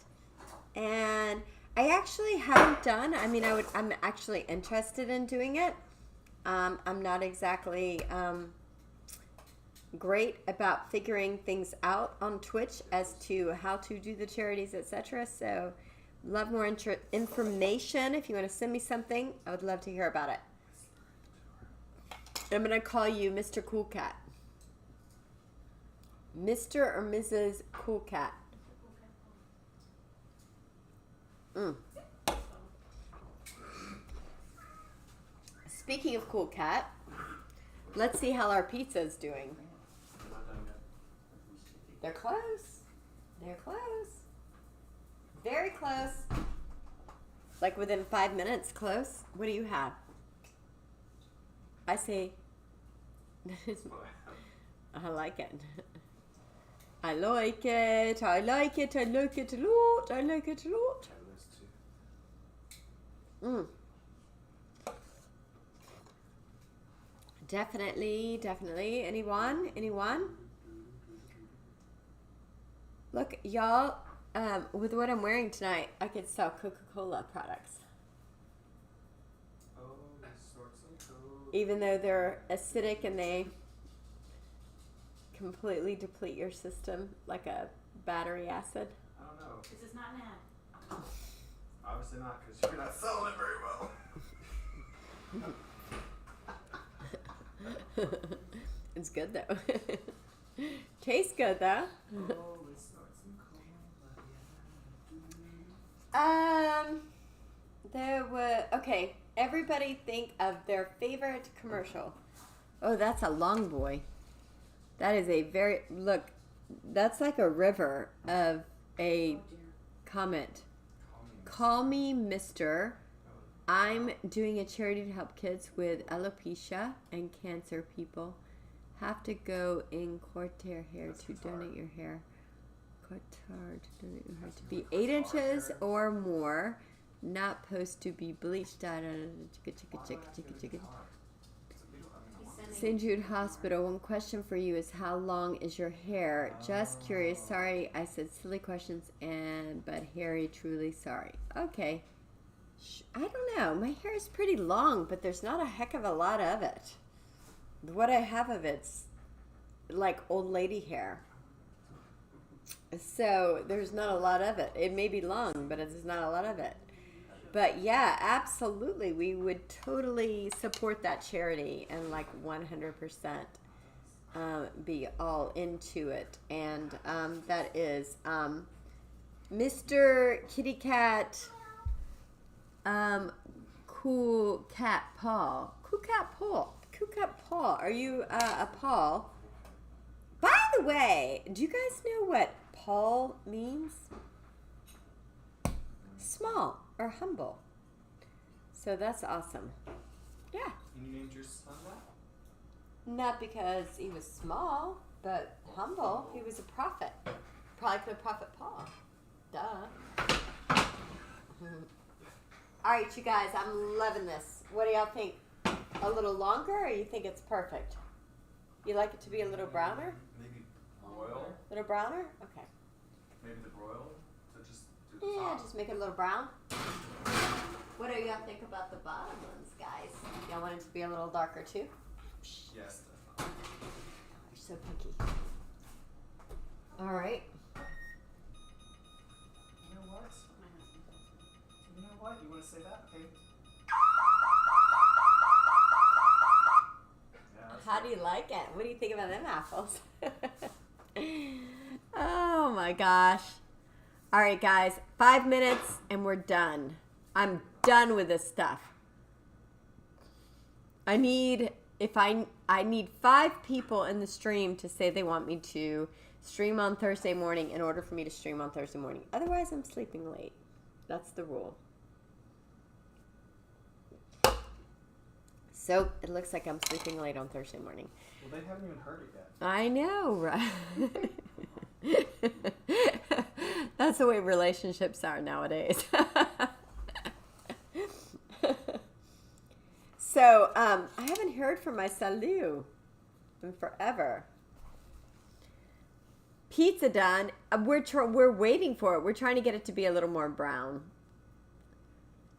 And I actually haven't done, I'm actually interested in doing it. I'm not exactly great about figuring things out on Twitch as to how to do the charities, etc. So love more information. If you want to send me something, I would love to hear about it. I'm going to call you Mr. Cool Cat. Mr. or Mrs. Cool Cat? Speaking of Cool Cat, let's see how our pizza's doing. I'm not done yet. They're close. They're close. Very close. Like within 5 minutes, close. What do you have? I say, That's what I have. I like it. I like it. I like it. I like it a lot. I like it a lot. I have those two. Definitely. Anyone? Look, y'all, with what I'm wearing tonight, I could sell Coca-Cola products. Oh, sorts of code. Even though they're acidic and they completely deplete your system like a battery acid. I don't know. this is not an ad. Obviously not, because you're not selling it very well. It's good though. Tastes good though. Oh, it starts in cold. There were okay. Everybody think of their favorite commercial. Oh, that's a long boy. That is a very look. That's like a river of a Oh dear. comment. Call me Call me Mister. I'm doing a charity to help kids with alopecia and cancer. People have to go in Quartier hair That's to guitar. donate your hair. Quartier to donate your hair That's to be guitar 8 inches hair. or more. Not supposed to be bleached. Why do I have to get a guitar? It's a guitar. I He's want sending- St. Jude Hospital. One question for you is how long is your hair? Just curious. Sorry, I said silly questions, but Harry, truly sorry. Okay. I don't know. My hair is pretty long, but there's not a heck of a lot of it. What I have of it's like old lady hair. So there's not a lot of it. It may be long, but there's not a lot of it. But yeah, absolutely. We would totally support that charity and like 100% be all into it. And that is Mr. Kitty Cat Cool Cat Paul. Cool Cat Paul. Cool Cat Paul. Are you a Paul? By the way, do you guys know what Paul means? Small or humble. So that's awesome. Yeah. And you named your son that? Not because he was small, but humble. He was a prophet. Probably could have Prophet Paul. Duh. All right, you guys, I'm loving this. What do y'all think? A little longer, or you think it's perfect? You like it to be a little browner? Maybe royal? A little browner? Okay. Maybe the royal? To just do the Yeah, top? just make it a little brown. What do y'all think about the bottom ones, guys? Y'all want it to be a little darker too? Yes, definitely. Oh, you're so pinky. All right. You know what? You know what? You want to say that? Okay. Yeah, that's How do you like it? What do you think about them apples? Oh my gosh. All right, guys. 5 minutes and we're done. I'm done with this stuff. I need 5 people in the stream to say they want me to stream on Thursday morning in order for me to stream on Thursday morning. Otherwise, I'm sleeping late. That's the rule. So it looks like I'm sleeping late on Thursday morning. Well, they haven't even heard it yet. I know, right? That's the way relationships are nowadays. So, I haven't heard from my Salu in forever. Pizza done. We're waiting for it. We're trying to get it to be a little more brown.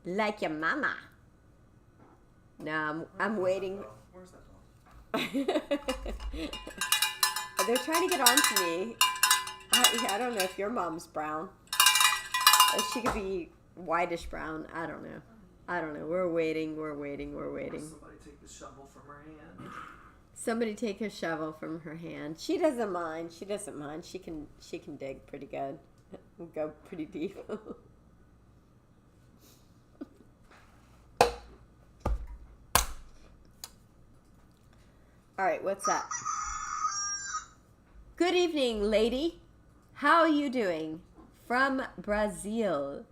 Like your mama. No, I'm waiting. Where's that ball? They're trying to get on to me. I don't know if your mom's brown. She could be whitish brown. I don't know. We're waiting. Somebody take the shovel from her hand. Somebody take a shovel from her hand. She doesn't mind. She can dig pretty good. Go pretty deep. All right, what's that? Good evening, lady. How are you doing? From Brazil.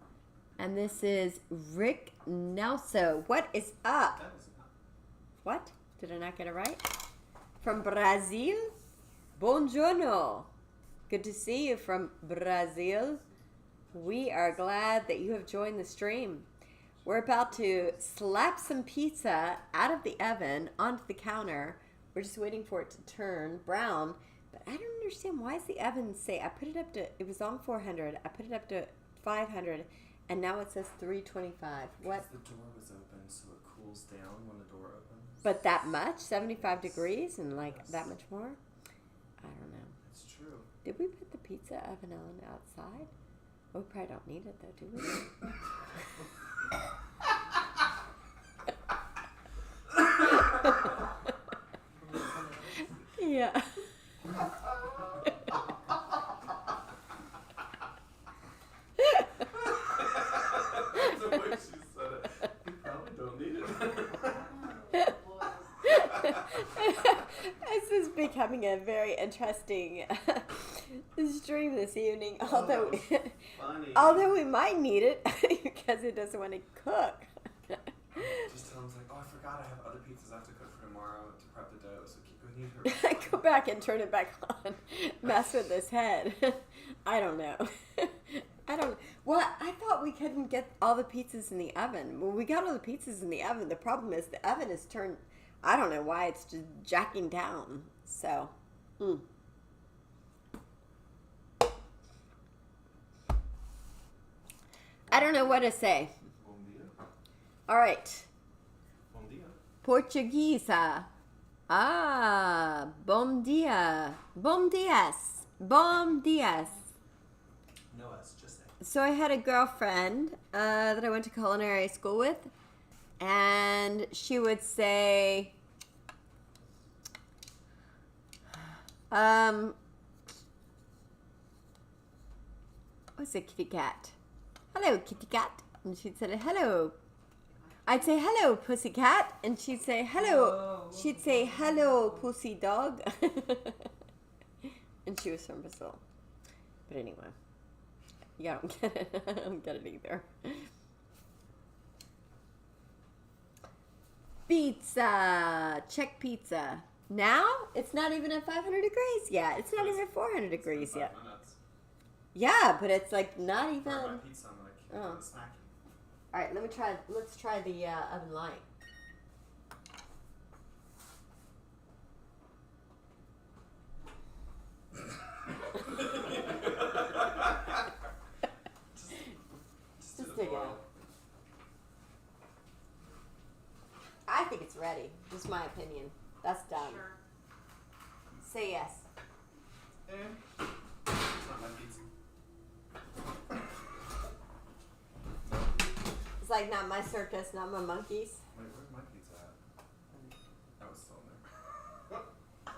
And this is Rick Nelson. What is up? That was enough. What? Did I not get it right? From Brazil? Buongiorno. Good to see you from Brazil. We are glad that you have joined the stream. We're about to slap some pizza out of the oven onto the counter. We're just waiting for it to turn brown. But I don't understand. Why does the oven say, I put it up to, it was on 400. I put it up to 500. And now it says 325. What? Because the door was open, so it cools down when the door opens. But that much? 75 degrees and like Yes. that much more? I don't know. It's true. Did we put the pizza oven on outside? We probably don't need it though, do we? Yeah. The way she said it, you probably don't need it. This is becoming a very interesting stream this evening. Although, Funny. although we might need it because it doesn't want to cook. Just tell him, like, oh, I forgot I have other pizzas I have to cook for tomorrow to prep the dough, so keep going to her. Go back and turn it back on. Mess with his head. I don't know. Well, I thought we couldn't get all the pizzas in the oven. Well, we got all the pizzas in the oven. The problem is the oven is turned. I don't know why it's just jacking down. So, I don't know what to say. Bom dia. All right. Bom dia. Portuguese. Bom dia. Bom dias. Bom dias. No S, just A. So I had a girlfriend that I went to culinary school with, and she would say, what's a kitty cat? Hello, kitty cat. And she'd say, hello. I'd say, hello, pussy cat. And she'd say, hello. She'd say, hello, pussy dog. And she was from Brazil. But anyway. Yeah, I don't get it. I don't get it either. Pizza. Check pizza. Now, it's not even at 500 degrees yet. It's not even at 400 degrees It's yet. 5 minutes. Yeah, but it's like not even. For my pizza, I'm like, Oh. smacking. All right, let's try the oven light. Just dig it out. I think it's ready. Just my opinion. That's done. Sure. Say yes. It's not my pizza. It's like not my circus, not my monkeys. Wait, where's my pizza at? That was still in there.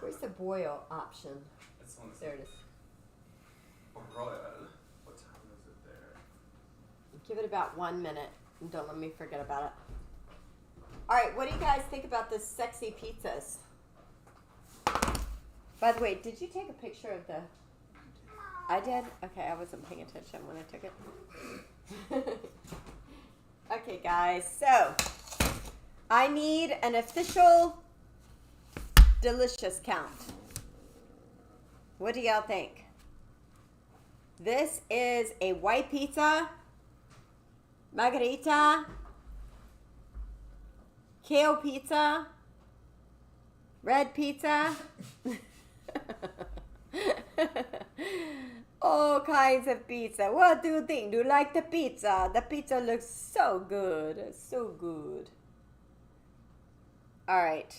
Where's the boil option? It's the one that's There it is. royal. What time is it there? Give it about 1 minute and don't let me forget about it. All right, what do you guys think about this sexy pizzas? By the way, did you take a picture of the... I did? Okay, I wasn't paying attention when I took it. Okay, guys, so I need an official delicious count. What do y'all think? This is a white pizza, Margarita, kale pizza, red pizza, all kinds of pizza. What do you think? Do you like the pizza? The pizza looks so good. So good. All right.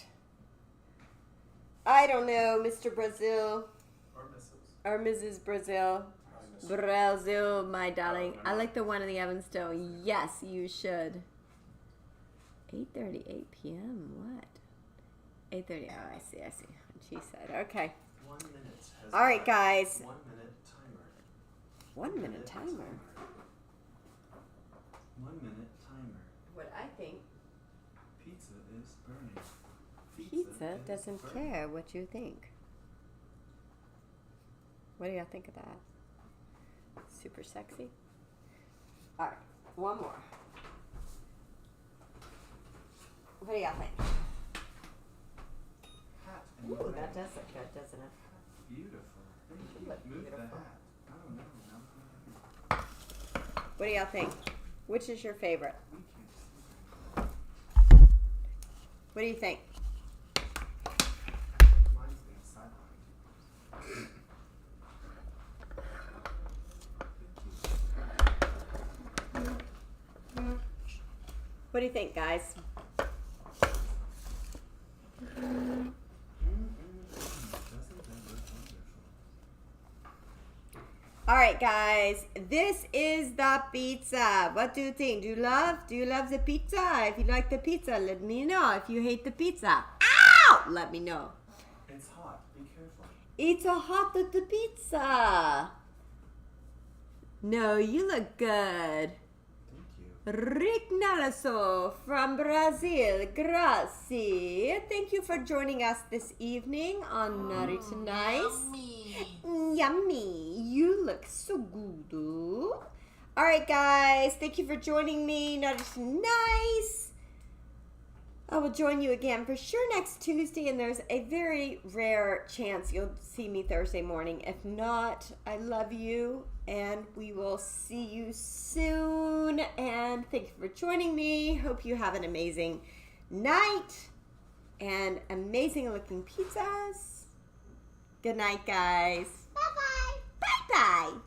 I don't know, Mr. Brazil Or Mrs. or Mrs. Brazil. Probably Mrs. Brazil, my darling. no, I no. like the one in the oven still. Yes, you should. 8:38 p.m. What? 8:30. Oh, I see. I see. She said. Okay. 1 minute. Has All right, passed. guys. 1 minute timer. 1 minute timer. 1 minute timer. What I think. Pizza is burning. Pizza is doesn't burning. care what you think. What do y'all think of that? Super sexy. All right, one more. What do y'all think? Hat and Ooh, red. that does look good, doesn't it? Beautiful. Thank you. Look Move beautiful. the hat. I don't know. Now What do y'all think? Which is your favorite? we can't see. What do you think? I think mine's being sidelined. What do you think, guys? Doesn't that look wonderful? All right, guys. This is the pizza. What do you think? Do you love the pizza? If you like the pizza, let me know. If you hate the pizza, ow! Let me know. It's hot. Be careful. It's a hot the pizza. No, you look good. Thank you. Rick Nalaso from Brazil. Grazie. Thank you for joining us this evening on Naughty to Nice. Yummy. You look so good. All right, guys. Thank you for joining me. Naughty to Nice. I will join you again for sure next Tuesday, and there's a very rare chance you'll see me Thursday morning. If not, I love you, and we will see you soon. And thank you for joining me. Hope you have an amazing night and amazing looking pizzas. Good night, guys. Bye-bye. Bye-bye.